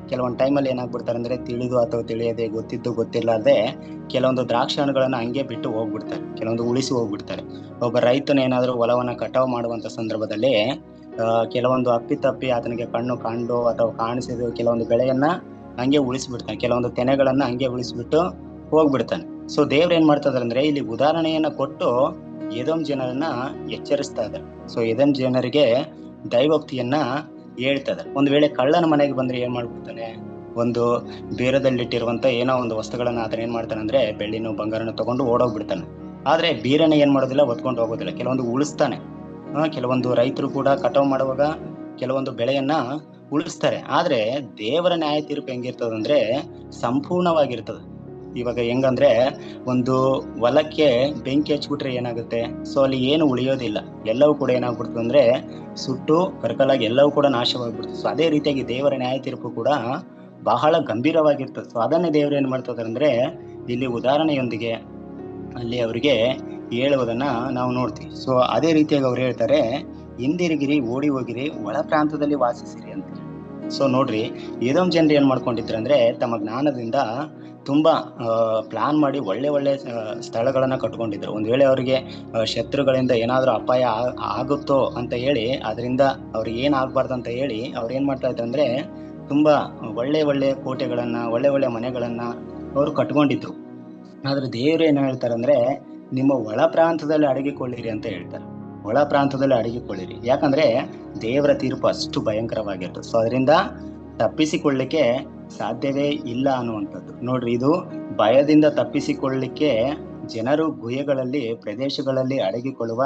ಕೆಲವೊಂದು ಟೈಮಲ್ಲಿ ಏನಾಗ್ಬಿಡ್ತಾರೆ ಅಂದ್ರೆ ತಿಳಿದು ಅಥವಾ ತಿಳಿಯದೆ, ಗೊತ್ತಿದ್ದು ಗೊತ್ತಿರ್ಲಾರ್ದೆ ಕೆಲವೊಂದು ದ್ರಾಕ್ಷಿ ಹಣ್ಣುಗಳನ್ನ ಹಂಗೆ ಬಿಟ್ಟು ಹೋಗ್ಬಿಡ್ತಾರೆ, ಕೆಲವೊಂದು ಉಳಿಸಿ ಹೋಗ್ಬಿಡ್ತಾರೆ. ಒಬ್ಬ ರೈತನ ಏನಾದ್ರು ಹೊಲವನ್ನ ಕಟಾವು ಮಾಡುವಂತ ಸಂದರ್ಭದಲ್ಲಿ ಕೆಲವೊಂದು ಅಪ್ಪಿತಪ್ಪಿ ಆತನಿಗೆ ಕಣ್ಣು ಕಂಡು ಅಥವಾ ಕಾಣಿಸಿದ ಕೆಲವೊಂದು ಬೆಳೆಯನ್ನ ಹಂಗೆ ಉಳಿಸ್ಬಿಡ್ತಾನೆ, ಕೆಲವೊಂದು ತೆನೆಗಳನ್ನ ಹಂಗೆ ಉಳಿಸ್ಬಿಟ್ಟು ಹೋಗ್ಬಿಡ್ತಾನೆ. ಸೊ ದೇವ್ರ ಏನ್ ಮಾಡ್ತಾ ಅಂದ್ರೆ ಇಲ್ಲಿ ಉದಾಹರಣೆಯನ್ನ ಕೊಟ್ಟು ಎದೋಮ್ ಜನರನ್ನ ಎಚ್ಚರಿಸ್ತಾ ಇದ್ದಾರೆ. ಸೊ ಎದೋಮ್ ಜನರಿಗೆ ದೈವೋಕ್ತಿಯನ್ನ ಹೇಳ್ತಾ ಇದ್ದಾರೆ. ಒಂದ್ ವೇಳೆ ಕಳ್ಳನ ಮನೆಗೆ ಬಂದ್ರೆ ಏನ್ ಮಾಡ್ಬಿಡ್ತಾನೆ, ಒಂದು ಬೀರದಲ್ಲಿಟ್ಟಿರುವಂತ ಏನೋ ಒಂದು ವಸ್ತುಗಳನ್ನ ಆತನ ಏನ್ ಮಾಡ್ತಾನೆ ಅಂದ್ರೆ ಬೆಳ್ಳಿನೂ ಬಂಗಾರನ ತಗೊಂಡು ಓಡೋಗ್ಬಿಡ್ತಾನೆ. ಆದ್ರೆ ಬೀರನ ಏನ್ ಮಾಡೋದಿಲ್ಲ, ಹೊತ್ಕೊಂಡು ಹೋಗೋದಿಲ್ಲ, ಕೆಲವೊಂದು ಉಳಿಸ್ತಾನೆ. ಕೆಲವೊಂದು ರೈತರು ಕೂಡ ಕಟಾವು ಮಾಡುವಾಗ ಕೆಲವೊಂದು ಬೆಳೆಯನ್ನ ಉಳಿಸ್ತಾರೆ. ಆದ್ರೆ ದೇವರ ನ್ಯಾಯ ತೀರ್ಪು ಹೆಂಗಿರ್ತದಂದ್ರೆ ಸಂಪೂರ್ಣವಾಗಿರ್ತದೆ. ಇವಾಗ ಹೆಂಗಂದ್ರೆ ಒಂದು ಹೊಲಕ್ಕೆ ಬೆಂಕಿ ಹಚ್ಬಿಟ್ರೆ ಏನಾಗುತ್ತೆ, ಸೊ ಅಲ್ಲಿ ಏನು ಉಳಿಯೋದಿಲ್ಲ, ಎಲ್ಲವೂ ಕೂಡ ಏನಾಗ್ಬಿಡ್ತದೆ ಅಂದ್ರೆ ಸುಟ್ಟು ಕರ್ಕಲಾಗಿ ಎಲ್ಲವೂ ಕೂಡ ನಾಶವಾಗ್ಬಿಡ್ತದೆ. ಸೊ ಅದೇ ರೀತಿಯಾಗಿ ದೇವರ ನ್ಯಾಯ ತೀರ್ಪು ಕೂಡ ಬಹಳ ಗಂಭೀರವಾಗಿರ್ತದೆ. ಸೊ ಅದನ್ನೇ ದೇವರು ಏನ್ ಮಾಡ್ತಾರೆ ಅಂದ್ರೆ ಇಲ್ಲಿ ಉದಾಹರಣೆಯೊಂದಿಗೆ ಅಲ್ಲಿ ಅವರಿಗೆ ಹೇಳುವುದನ್ನ ನಾವು ನೋಡ್ತೀವಿ. ಸೊ ಅದೇ ರೀತಿಯಾಗಿ ಅವ್ರು ಹೇಳ್ತಾರೆ, ಹಿಂದಿರುಗಿರಿ, ಓಡಿ ಹೋಗಿರಿ, ಒಳ ಪ್ರಾಂತದಲ್ಲಿ ವಾಸಿಸಿರಿ ಅಂತ. ಸೊ ನೋಡ್ರಿ, ಎದೋಮ್ ಜನರು ಏನ್ ಮಾಡ್ಕೊಂಡಿದ್ರು ಅಂದ್ರೆ ತಮ್ಮ ಜ್ಞಾನದಿಂದ ತುಂಬಾ ಪ್ಲಾನ್ ಮಾಡಿ ಒಳ್ಳೆ ಒಳ್ಳೆ ಸ್ಥಳಗಳನ್ನ ಕಟ್ಕೊಂಡಿದ್ರು. ಒಂದ್ ವೇಳೆ ಅವರಿಗೆ ಶತ್ರುಗಳಿಂದ ಏನಾದ್ರೂ ಅಪಾಯ ಆಗುತ್ತೋ ಅಂತ ಹೇಳಿ, ಅದರಿಂದ ಅವ್ರಿಗೆ ಏನ್ ಆಗ್ಬಾರ್ದು ಅಂತ ಹೇಳಿ ಅವ್ರು ಏನ್ ಮಾಡ್ತಾ ಇದ್ರು ಅಂದ್ರೆ ತುಂಬಾ ಒಳ್ಳೆ ಒಳ್ಳೆ ಕೋಟೆಗಳನ್ನ, ಒಳ್ಳೆ ಒಳ್ಳೆ ಮನೆಗಳನ್ನ ಅವರು ಕಟ್ಕೊಂಡಿದ್ರು. ಆದ್ರೆ ದೇವ್ರು ಏನ್ ಹೇಳ್ತಾರೆ ಅಂದ್ರೆ ನಿಮ್ಮ ಒಳ ಪ್ರಾಂತದಲ್ಲಿ ಅಡಗಿಕೊಳ್ಳಿರಿ ಅಂತ ಹೇಳ್ತಾರೆ. ಒಳ ಪ್ರಾಂತದಲ್ಲಿ ಅಡಗಿಕೊಳ್ಳಿರಿ, ಯಾಕಂದ್ರೆ ದೇವರ ತೀರ್ಪು ಅಷ್ಟು ಭಯಂಕರವಾಗಿರ್ತದೆ. ಸೊ ಅದರಿಂದ ತಪ್ಪಿಸಿಕೊಳ್ಳಿಕ್ಕೆ ಸಾಧ್ಯವೇ ಇಲ್ಲ ಅನ್ನುವಂಥದ್ದು. ನೋಡ್ರಿ, ಇದು ಭಯದಿಂದ ತಪ್ಪಿಸಿಕೊಳ್ಳಿಕ್ಕೆ ಜನರು ಗುಹೆಗಳಲ್ಲಿ, ಪ್ರದೇಶಗಳಲ್ಲಿ ಅಡಗಿಕೊಳ್ಳುವ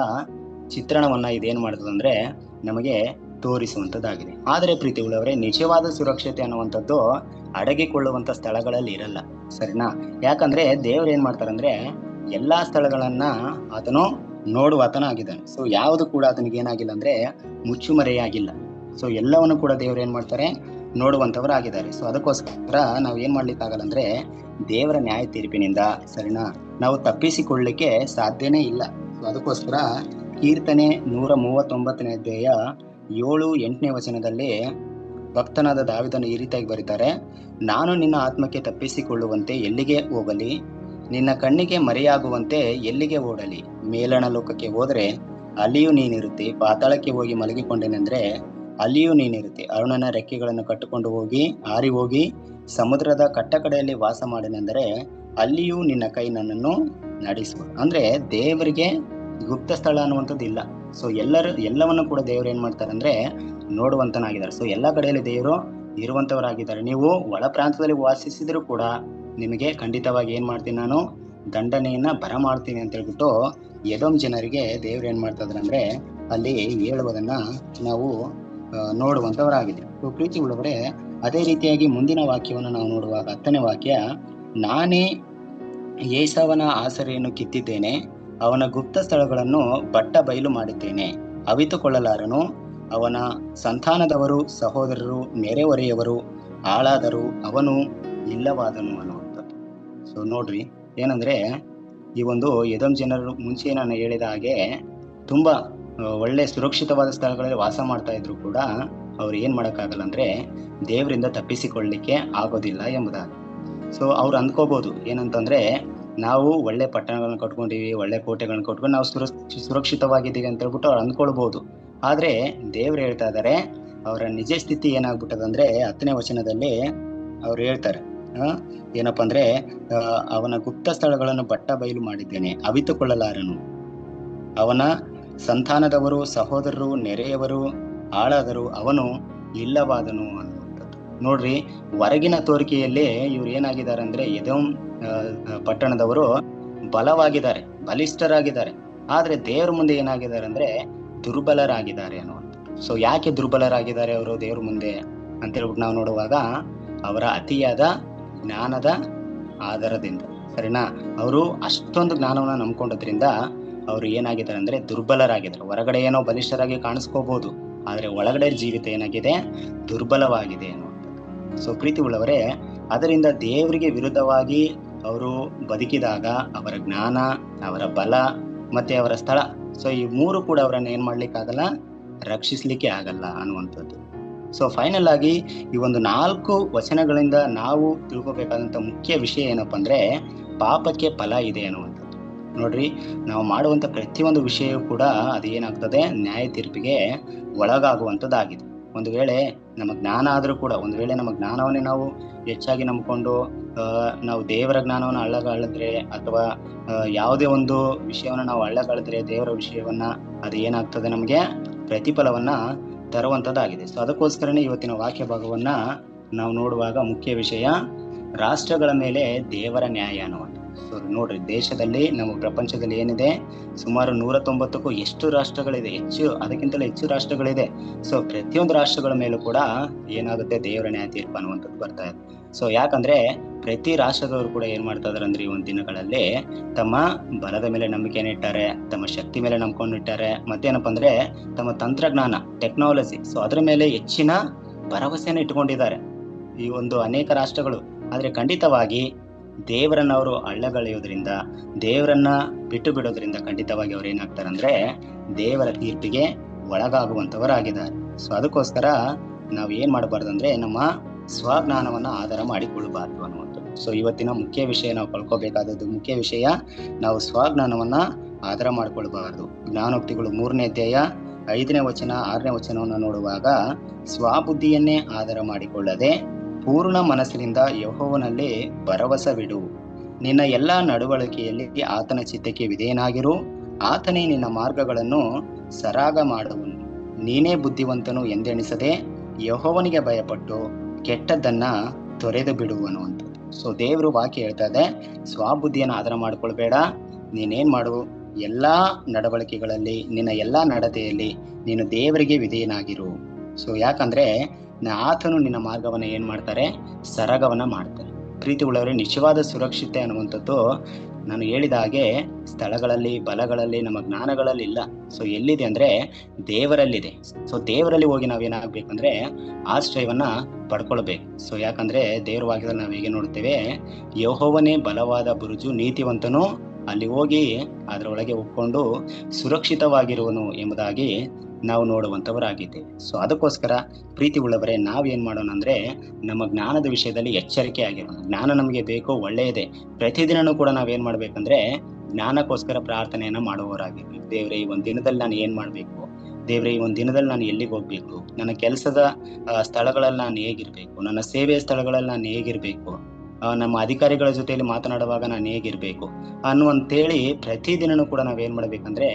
ಚಿತ್ರಣವನ್ನ ಇದೇನ್ ಮಾಡ್ತದಂದ್ರೆ ನಮಗೆ ತೋರಿಸುವಂತದ್ದಾಗಿದೆ. ಆದ್ರೆ ಪ್ರೀತಿ ಉಳ್ಳವರೇ, ನಿಜವಾದ ಸುರಕ್ಷತೆ ಅನ್ನುವಂಥದ್ದು ಅಡಗಿಕೊಳ್ಳುವಂತ ಸ್ಥಳಗಳಲ್ಲಿ ಇರಲ್ಲ, ಸರಿನಾ? ಯಾಕಂದ್ರೆ ದೇವ್ರು ಏನ್ ಮಾಡ್ತಾರಂದ್ರೆ ಎಲ್ಲಾ ಸ್ಥಳಗಳನ್ನ ಆತನು ನೋಡುವ ಆತನಾಗಿದ್ದಾನೆ. ಸೊ ಯಾವುದು ಕೂಡ ಆತನಿಗೆ ಏನಾಗಿಲ್ಲ ಅಂದ್ರೆ ಮುಚ್ಚುಮರೆಯಾಗಿಲ್ಲ. ಸೊ ಎಲ್ಲವನ್ನು ಕೂಡ ದೇವ್ರು ಏನ್ ಮಾಡ್ತಾರೆ, ನೋಡುವಂತವರಾಗಿದ್ದಾರೆ. ಸೊ ಅದಕ್ಕೋಸ್ಕರ ನಾವ್ ಏನ್ ಮಾಡ್ಲಿಕ್ಕಾಗಲ್ಲ ಅಂದ್ರೆ ದೇವರ ನ್ಯಾಯ ತೀರ್ಪಿನಿಂದ, ಸರಿನಾ, ನಾವು ತಪ್ಪಿಸಿಕೊಳ್ಳಿಕ್ಕೆ ಸಾಧ್ಯನೇ ಇಲ್ಲ. ಸೊ ಅದಕ್ಕೋಸ್ಕರ ಕೀರ್ತನೆ 139ನೇ ಅಧ್ಯಾಯ 7-8ನೇ ವಚನದಲ್ಲಿ ಭಕ್ತನಾದ ದಾವಿದನು ಈ ರೀತಿಯಾಗಿ ಬರೀತಾರೆ, ನಾನು ನಿನ್ನ ಆತ್ಮಕ್ಕೆ ತಪ್ಪಿಸಿಕೊಳ್ಳುವಂತೆ ಎಲ್ಲಿಗೆ ಹೋಗಲಿ, ನಿನ್ನ ಕಣ್ಣಿಗೆ ಮರೆಯಾಗುವಂತೆ ಎಲ್ಲಿಗೆ ಓಡಲಿ? ಮೇಲಣ ಲೋಕಕ್ಕೆ ಹೋದ್ರೆ ಅಲ್ಲಿಯೂ ನೀನಿರುತ್ತಿ, ಪಾತಾಳಕ್ಕೆ ಹೋಗಿ ಮಲಗಿಕೊಂಡೇನೆಂದ್ರೆ ಅಲ್ಲಿಯೂ ನೀನಿರುತ್ತಿ. ಅರುಣನ ರೆಕ್ಕೆಗಳನ್ನು ಕಟ್ಟಿಕೊಂಡು ಹೋಗಿ ಹಾರಿ ಹೋಗಿ ಸಮುದ್ರದ ಕಟ್ಟ ಕಡೆಯಲ್ಲಿ ವಾಸ ಮಾಡಿನೆಂದರೆ ಅಲ್ಲಿಯೂ ನಿನ್ನ ಕೈ ನನ್ನನ್ನು ನಡೆಸುವ. ಅಂದ್ರೆ ದೇವರಿಗೆ ಗುಪ್ತ ಸ್ಥಳ ಅನ್ನುವಂಥದ್ದು ಇಲ್ಲ. ಸೊ ಎಲ್ಲವನ್ನು ಕೂಡ ದೇವರು ಏನ್ ಮಾಡ್ತಾರೆ ಅಂದ್ರೆ ನೋಡುವಂತನಾಗಿದ್ದಾರೆ. ಸೊ ಎಲ್ಲಾ ಕಡೆಯಲ್ಲಿ ದೇವರು ಇರುವಂತವರಾಗಿದ್ದಾರೆ. ನೀವು ಒಳ ಪ್ರಾಂತದಲ್ಲಿ ವಾಸಿಸಿದ್ರು ಕೂಡ ನಿಮಗೆ ಖಂಡಿತವಾಗಿ ಏನ್ ಮಾಡ್ತೀನಿ, ನಾನು ದಂಡನೆಯನ್ನ ಬರಮಾಡ್ತೀನಿ ಅಂತ ಹೇಳ್ಬಿಟ್ಟು ಎದೋಮ್ ಜನರಿಗೆ ದೇವ್ರು ಏನ್ ಮಾಡ್ತಾ ಇದ್ದಾರೆ ಅಂದ್ರೆ ಅಲ್ಲಿ ಹೇಳುವುದನ್ನ ನಾವು ನೋಡುವಂತವರಾಗಿದ್ದೀವಿ. ಸೊ ಪ್ರೀತಿ ಉಳ್ಳವರೇ, ಅದೇ ರೀತಿಯಾಗಿ ಮುಂದಿನ ವಾಕ್ಯವನ್ನು ನಾವು ನೋಡುವಾಗ 10ನೇ ವಾಕ್ಯ, ನಾನೇ ಏಸಾವನ ಆಸರೆಯನ್ನು ಕಿತ್ತಿದ್ದೇನೆ, ಅವನ ಗುಪ್ತ ಸ್ಥಳಗಳನ್ನು ಬಟ್ಟ ಬಯಲು ಮಾಡಿದ್ದೇನೆ, ಅವಿತುಕೊಳ್ಳಲಾರನು, ಅವನ ಸಂತಾನದವರು, ಸಹೋದರರು, ನೆರೆಹೊರೆಯವರು ಹಾಳಾದರು, ಅವನು ಇಲ್ಲವಾದನು ಅನ್ನುವಂಥದ್ದು. ಸೊ ನೋಡ್ರಿ, ಏನಂದ್ರೆ ಈ ಒಂದು ಎದೋಮ್ ಜನರು ಮುಂಚೆ ನಾನು ಹೇಳಿದ ಹಾಗೆ ತುಂಬಾ ಒಳ್ಳೆ ಸುರಕ್ಷಿತವಾದ ಸ್ಥಳಗಳಲ್ಲಿ ವಾಸ ಮಾಡ್ತಾ ಇದ್ರು ಕೂಡ ಅವ್ರು ಏನ್ ಮಾಡಕ್ಕಾಗಲ್ಲ ಅಂದ್ರೆ ದೇವರಿಂದ ತಪ್ಪಿಸಿಕೊಳ್ಳಿಕ್ಕೆ ಆಗೋದಿಲ್ಲ ಎಂಬುದಾಗಿ. ಸೊ ಅವ್ರು ಅಂದ್ಕೋಬಹುದು ಏನಂತಂದ್ರೆ ನಾವು ಒಳ್ಳೆ ಪಟ್ಟಣಗಳನ್ನ ಕಟ್ಕೊಂಡಿವಿ, ಒಳ್ಳೆ ಕೋಟೆಗಳನ್ನ ಕಟ್ಕೊಂಡು ನಾವು ಸುರಕ್ಷಿತವಾಗಿದ್ದೀವಿ ಅಂತ ಹೇಳ್ಬಿಟ್ಟು ಅವ್ರು ಅಂದ್ಕೊಳ್ಬಹುದು. ಆದ್ರೆ ದೇವ್ರು ಹೇಳ್ತಾ ಇದಾರೆ ಅವರ ನಿಜ ಸ್ಥಿತಿ ಏನಾಗ್ಬಿಟ್ಟದಂದ್ರೆ 10ನೇ ವಚನದಲ್ಲಿ ಅವ್ರು ಹೇಳ್ತಾರೆ, ಏನಪ್ಪಾ ಅಂದ್ರೆ ಅವನ ಗುಪ್ತ ಸ್ಥಳಗಳನ್ನು ಬಟ್ಟ ಬಯಲು ಮಾಡಿದ್ದೇನೆ, ಅವಿತುಕೊಳ್ಳಲಾರನು, ಅವನ ಸಂತಾನದವರು, ಸಹೋದರರು, ನೆರೆಯವರು ಹಾಳಾದರು, ಅವನು ಇಲ್ಲವಾದನು ಅನ್ನುವಂಥದ್ದು. ನೋಡ್ರಿ, ಹೊರಗಿನ ತೋರಿಕೆಯಲ್ಲಿ ಇವ್ರು ಏನಾಗಿದ್ದಾರೆ ಅಂದ್ರೆ ಎದೋಮ್ ಪಟ್ಟಣದವರು ಬಲವಾಗಿದ್ದಾರೆ, ಬಲಿಷ್ಠರಾಗಿದ್ದಾರೆ. ಆದ್ರೆ ದೇವ್ರ ಮುಂದೆ ಏನಾಗಿದ್ದಾರೆ ಅಂದ್ರೆ ದುರ್ಬಲರಾಗಿದ್ದಾರೆ ಅನ್ನುವಂಥದ್ದು. ಸೊ ಯಾಕೆ ದುರ್ಬಲರಾಗಿದ್ದಾರೆ ಅವರು ದೇವ್ರ ಮುಂದೆ ಅಂತ ಹೇಳ್ಬಿಟ್ಟು ನಾವು ನೋಡುವಾಗ, ಅವರ ಅತಿಯಾದ ಜ್ಞಾನದ ಆಧಾರದಿಂದ, ಸರಿನಾ? ಅವರು ಅಷ್ಟೊಂದು ಜ್ಞಾನವನ್ನ ನಂಬ್ಕೊಂಡದ್ರಿಂದ ಅವರು ಏನಾಗಿದ್ದಾರೆ ಅಂದ್ರೆ ದುರ್ಬಲರಾಗಿದ್ದಾರೆ. ಹೊರಗಡೆ ಏನೋ ಬಲಿಷ್ಠರಾಗಿ ಕಾಣಿಸ್ಕೋಬಹುದು, ಆದ್ರೆ ಒಳಗಡೆ ಜೀವಿತ ಏನಾಗಿದೆ, ದುರ್ಬಲವಾಗಿದೆ ಅನ್ನುವಂಥದ್ದು. ಸೊ ಪ್ರೀತಿ ಉಳ್ಳವರೇ, ಅದರಿಂದ ದೇವರಿಗೆ ವಿರುದ್ಧವಾಗಿ ಅವರು ಬದುಕಿದಾಗ ಅವರ ಜ್ಞಾನ, ಅವರ ಬಲ ಮತ್ತೆ ಅವರ ಸ್ಥಳ, ಸೊ ಈ ಮೂರು ಕೂಡ ಅವರನ್ನ ಏನ್ ಮಾಡ್ಲಿಕ್ಕೆ ಆಗಲ್ಲ, ರಕ್ಷಿಸ್ಲಿಕ್ಕೆ ಆಗಲ್ಲ ಅನ್ನುವಂಥದ್ದು. ಸೊ ಫೈನಲ್ ಆಗಿ ಈ ಒಂದು 4 ವಚನಗಳಿಂದ ನಾವು ತಿಳ್ಕೊಬೇಕಾದಂತ ಮುಖ್ಯ ವಿಷಯ ಏನಪ್ಪಾ ಅಂದ್ರೆ, ಪಾಪಕ್ಕೆ ಫಲ ಇದೆ ಅನ್ನುವಂಥದ್ದು. ನೋಡ್ರಿ, ನಾವು ಮಾಡುವಂತ ಪ್ರತಿಯೊಂದು ವಿಷಯವೂ ಕೂಡ ಅದು ಏನಾಗ್ತದೆ, ನ್ಯಾಯ ತೀರ್ಪಿಗೆ ಒಳಗಾಗುವಂಥದ್ದಾಗಿದೆ. ಒಂದು ವೇಳೆ ನಮ್ಮ ಜ್ಞಾನ ಆದ್ರೂ ಕೂಡ, ಒಂದು ವೇಳೆ ನಮ್ಮ ಜ್ಞಾನವನ್ನೇ ನಾವು ಹೆಚ್ಚಾಗಿ ನಂಬಿಕೊಂಡು ನಾವು ದೇವರ ಜ್ಞಾನವನ್ನ ಅಳ್ಳಗಾಳಿದ್ರೆ, ಅಥವಾ ಯಾವುದೇ ಒಂದು ವಿಷಯವನ್ನ ನಾವು ಅಳ್ಳಗಾಳಿದ್ರೆ, ದೇವರ ವಿಷಯವನ್ನ, ಅದು ಏನಾಗ್ತದೆ, ನಮಗೆ ಪ್ರತಿಫಲವನ್ನ ತರುವಂತದ್ದಾಗಿದೆ. ಸೊ ಅದಕ್ಕೋಸ್ಕರನೇ ಇವತ್ತಿನ ವಾಕ್ಯ ಭಾಗವನ್ನ ನಾವು ನೋಡುವಾಗ ಮುಖ್ಯ ವಿಷಯ ರಾಷ್ಟ್ರಗಳ ಮೇಲೆ ದೇವರ ನ್ಯಾಯ ಅನ್ನುವಂಥ. ಸೊ ನೋಡ್ರಿ, ದೇಶದಲ್ಲಿ, ನಮ್ಮ ಪ್ರಪಂಚದಲ್ಲಿ ಏನಿದೆ, ಸುಮಾರು 190ಕ್ಕೂ ಎಷ್ಟು ರಾಷ್ಟ್ರಗಳಿದೆ, ಅದಕ್ಕಿಂತಲೂ ಹೆಚ್ಚು ರಾಷ್ಟ್ರಗಳಿದೆ. ಸೊ ಪ್ರತಿಯೊಂದು ರಾಷ್ಟ್ರಗಳ ಮೇಲೂ ಕೂಡ ಏನಾಗುತ್ತೆ, ದೇವರ ನ್ಯಾಯ ತೀರ್ಪು ಅನ್ನುವಂಥದ್ದು ಬರ್ತಾ ಇದೆ. ಸೊ ಯಾಕಂದ್ರೆ ಪ್ರತಿ ರಾಷ್ಟ್ರದವರು ಕೂಡ ಏನ್ ಮಾಡ್ತಾ ಇದಾರೆ ಅಂದ್ರೆ, ಈ ಒಂದು ದಿನಗಳಲ್ಲಿ ತಮ್ಮ ಬಲದ ಮೇಲೆ ನಂಬಿಕೆಯನ್ನು ಇಟ್ಟಾರೆ, ತಮ್ಮ ಶಕ್ತಿ ಮೇಲೆ ನಂಬ್ಕೊಂಡಿಟ್ಟಾರೆ, ಮತ್ತೇನಪ್ಪ ಅಂದ್ರೆ ತಮ್ಮ ತಂತ್ರಜ್ಞಾನ, ಟೆಕ್ನಾಲಜಿ, ಸೊ ಅದ್ರ ಮೇಲೆ ಹೆಚ್ಚಿನ ಭರವಸೆಯನ್ನು ಇಟ್ಕೊಂಡಿದ್ದಾರೆ ಈ ಒಂದು ಅನೇಕ ರಾಷ್ಟ್ರಗಳು. ಆದ್ರೆ ಖಂಡಿತವಾಗಿ ದೇವರನ್ನ ಅವರು ಅಳ್ಳಗಳೆಯೋದ್ರಿಂದ, ದೇವರನ್ನ ಬಿಟ್ಟು ಬಿಡೋದ್ರಿಂದ ಖಂಡಿತವಾಗಿ ಅವ್ರು ಏನಾಗ್ತಾರೆ ಅಂದ್ರೆ ದೇವರ ತೀರ್ಪಿಗೆ ಒಳಗಾಗುವಂತವರಾಗಿದ್ದಾರೆ. ಸೊ ಅದಕ್ಕೋಸ್ಕರ ನಾವು ಏನ್ ಮಾಡಬಾರ್ದು ಅಂದ್ರೆ, ನಮ್ಮ ಸ್ವಜ್ಞಾನವನ್ನ ಆಧಾರ ಮಾಡಿಕೊಳ್ಳಬಾರ್ದು ಅನ್ನುವಂಥದ್ದು. ಸೊ ಇವತ್ತಿನ ಮುಖ್ಯ ವಿಷಯ, ನಾವು ಕಳ್ಕೊಬೇಕಾದದ್ದು ಮುಖ್ಯ ವಿಷಯ, ನಾವು ಸ್ವಜ್ಞಾನವನ್ನ ಆಧಾರ ಮಾಡಿಕೊಳ್ಬಾರ್ದು. ಜ್ಞಾನೋಕ್ತಿಗಳು 3ನೇ ಅಧ್ಯಾಯ 5ನೇ ವಚನ 6ನೇ ವಚನವನ್ನು ನೋಡುವಾಗ, ಸ್ವಬುದ್ಧಿಯನ್ನೇ ಆಧಾರ ಮಾಡಿಕೊಳ್ಳದೆ ಪೂರ್ಣ ಮನಸ್ಸಿನಿಂದ ಯೆಹೋವನಲ್ಲಿ ಭರವಸವಿಡು, ನಿನ್ನ ಎಲ್ಲಾ ನಡವಳಿಕೆಯಲ್ಲಿ ಆತನ ಚಿತ್ತಕ್ಕೆ ವಿಧೇಯನಾಗಿರು, ಆತನೇ ನಿನ್ನ ಮಾರ್ಗಗಳನ್ನು ಸರಾಗ ಮಾಡುವನು, ನೀನೇ ಬುದ್ಧಿವಂತನು ಎಂದೆಣಿಸದೆ ಯೆಹೋವನಿಗೆ ಭಯಪಟ್ಟು ಕೆಟ್ಟದ್ದನ್ನ ತೊರೆದು ಬಿಡು ಅನ್ನುವಂಥದ್ದು. ಸೊ ದೇವರು ವಾಕ್ಯ ಹೇಳ್ತಾ ಇದೆ, ಸ್ವಬುದ್ಧಿಯನ್ನು ಆಧಾರ ಮಾಡ್ಕೊಳ್ಬೇಡ, ನೀನೇನ್ ಮಾಡು, ಎಲ್ಲಾ ನಡವಳಿಕೆಗಳಲ್ಲಿ, ನಿನ್ನ ಎಲ್ಲಾ ನಡತೆಯಲ್ಲಿ ನೀನು ದೇವರಿಗೆ ವಿಧೇಯನಾಗಿರು. ಸೊ ಯಾಕಂದ್ರೆ ಆತನು ನಿನ್ನ ಮಾರ್ಗವನ್ನ ಏನ್ ಮಾಡ್ತಾರೆ, ಸರಾಗವನ್ನ ಮಾಡ್ತಾರೆ. ಪ್ರೀತಿ ಉಳ್ಳವರೇ, ನಿಜವಾದ ಸುರಕ್ಷತೆ ಅನ್ನುವಂಥದ್ದು ನಾನು ಹೇಳಿದ ಹಾಗೆ ಸ್ಥಳಗಳಲ್ಲಿ, ಬಲಗಳಲ್ಲಿ, ನಮ್ಮ ಜ್ಞಾನಗಳಲ್ಲಿ ಇಲ್ಲ. ಸೊ ಎಲ್ಲಿದೆ ಅಂದ್ರೆ ದೇವರಲ್ಲಿದೆ. ಸೊ ದೇವರಲ್ಲಿ ಹೋಗಿ ನಾವೇನಾಗ್ಬೇಕಂದ್ರೆ ಆಶ್ರಯವನ್ನ ಪಡ್ಕೊಳ್ಬೇಕು. ಸೊ ಯಾಕಂದ್ರೆ ದೇವರ ವಾಕ್ಯದಲ್ಲಿ ನಾವು ಹೇಗೆ ನೋಡ್ತೇವೆ, ಯೆಹೋವನೇ ಬಲವಾದ ಬುರುಜು, ನೀತಿವಂತನು ಅಲ್ಲಿ ಹೋಗಿ ಅದರೊಳಗೆ ಒಪ್ಕೊಂಡು ಸುರಕ್ಷಿತವಾಗಿರುವನು ಎಂಬುದಾಗಿ ನಾವು ನೋಡುವಂತವರಾಗಿದ್ದೇವೆ. ಸೊ ಅದಕ್ಕೋಸ್ಕರ ಪ್ರೀತಿ ಉಳ್ಳವರೇ, ನಾವೇನ್ ಮಾಡೋಣ ಅಂದ್ರೆ ನಮ್ಮ ಜ್ಞಾನದ ವಿಷಯದಲ್ಲಿ ಎಚ್ಚರಿಕೆ ಆಗಿರೋಣ. ಜ್ಞಾನ ನಮಗೆ ಬೇಕು, ಒಳ್ಳೆಯದೇ. ಪ್ರತಿದಿನನೂ ಕೂಡ ನಾವೇನ್ ಮಾಡ್ಬೇಕಂದ್ರೆ ಜ್ಞಾನಕ್ಕೋಸ್ಕರ ಪ್ರಾರ್ಥನೆಯನ್ನ ಮಾಡುವವರಾಗಿರ್ಬೇಕು. ದೇವ್ರೆ, ಈ ಒಂದ್ ದಿನದಲ್ಲಿ ನಾನು ಏನ್ ಮಾಡ್ಬೇಕು, ದೇವ್ರೆ ಈ ಒಂದ್ ದಿನದಲ್ಲಿ ನಾನು ಎಲ್ಲಿಗೆ ಹೋಗ್ಬೇಕು, ನನ್ನ ಕೆಲಸದ ಸ್ಥಳಗಳಲ್ಲಿ ನಾನು ಹೇಗಿರ್ಬೇಕು, ನನ್ನ ಸೇವೆಯ ಸ್ಥಳಗಳಲ್ಲಿ ನಾನು ಹೇಗಿರ್ಬೇಕು, ನಮ್ಮ ಅಧಿಕಾರಿಗಳ ಜೊತೆಯಲ್ಲಿ ಮಾತನಾಡುವಾಗ ನಾನು ಹೇಗಿರ್ಬೇಕು ಅನ್ನುವಂತೇಳಿ ಪ್ರತಿದಿನನೂ ಕೂಡ ನಾವೇನ್ ಮಾಡ್ಬೇಕಂದ್ರೆ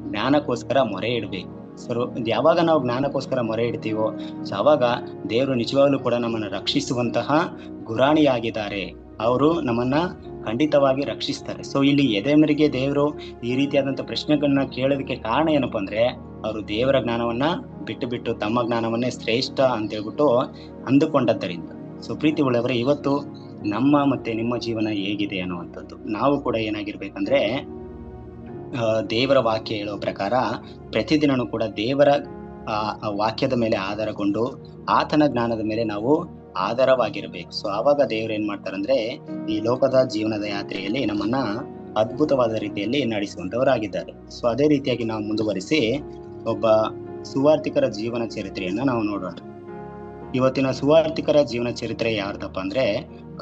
ಜ್ಞಾನಕ್ಕೋಸ್ಕರ ಮೊರೆ ಇಡ್ಬೇಕು. ಸೊ ಯಾವಾಗ ನಾವು ಜ್ಞಾನಕ್ಕೋಸ್ಕರ ಮೊರೆ ಇಡ್ತೀವೋ, ಸೊ ಅವಾಗ ದೇವರು ನಿಜವಾಗ್ಲೂ ಕೂಡ ನಮ್ಮನ್ನ ರಕ್ಷಿಸುವಂತಹ ಗುರಾಣಿಯಾಗಿದ್ದಾರೆ. ಅವರು ನಮ್ಮನ್ನ ಖಂಡಿತವಾಗಿ ರಕ್ಷಿಸ್ತಾರೆ. ಸೊ ಇಲ್ಲಿ ಎದೆಮರಿಗೆ ದೇವರು ಈ ರೀತಿಯಾದಂತ ಪ್ರಶ್ನೆಗಳನ್ನ ಕೇಳೋದಕ್ಕೆ ಕಾರಣ ಏನಪ್ಪಾ ಅಂದ್ರೆ, ಅವರು ದೇವರ ಜ್ಞಾನವನ್ನ ಬಿಟ್ಟು ತಮ್ಮ ಜ್ಞಾನವನ್ನೇ ಶ್ರೇಷ್ಠ ಅಂತ ಹೇಳ್ಬಿಟ್ಟು ಅಂದುಕೊಂಡದ್ದರಿಂದ. ಸೊ ಪ್ರೀತಿ ಉಳ್ಳವರೇ, ಇವತ್ತು ನಮ್ಮ ಮತ್ತೆ ನಿಮ್ಮ ಜೀವನ ಹೇಗಿದೆ ಅನ್ನುವಂಥದ್ದು, ನಾವು ಕೂಡ ಏನಾಗಿರ್ಬೇಕಂದ್ರೆ ದೇವರ ವಾಕ್ಯ ಹೇಳೋ ಪ್ರಕಾರ ಪ್ರತಿದಿನನೂ ಕೂಡ ದೇವರ ವಾಕ್ಯದ ಮೇಲೆ ಆಧಾರಗೊಂಡು ಆತನ ಜ್ಞಾನದ ಮೇಲೆ ನಾವು ಆಧಾರವಾಗಿರ್ಬೇಕು. ಸೊ ಆವಾಗ ದೇವರು ಏನ್ ಮಾಡ್ತಾರಂದ್ರೆ ಈ ಲೋಕದ ಜೀವನದ ಯಾತ್ರೆಯಲ್ಲಿ ನಮ್ಮನ್ನ ಅದ್ಭುತವಾದ ರೀತಿಯಲ್ಲಿ ನಡೆಸುವಂತವರಾಗಿದ್ದಾರೆ. ಸೊ ಅದೇ ರೀತಿಯಾಗಿ ನಾವು ಮುಂದುವರಿಸಿ ಒಬ್ಬ ಸುವಾರ್ತಿಕರ ಜೀವನ ಚರಿತ್ರೆಯನ್ನ ನಾವು ನೋಡೋಣ. ಇವತ್ತಿನ ಸುವಾರ್ತಿಕರ ಜೀವನ ಚರಿತ್ರೆ ಯಾರ್ದಪ್ಪ ಅಂದ್ರೆ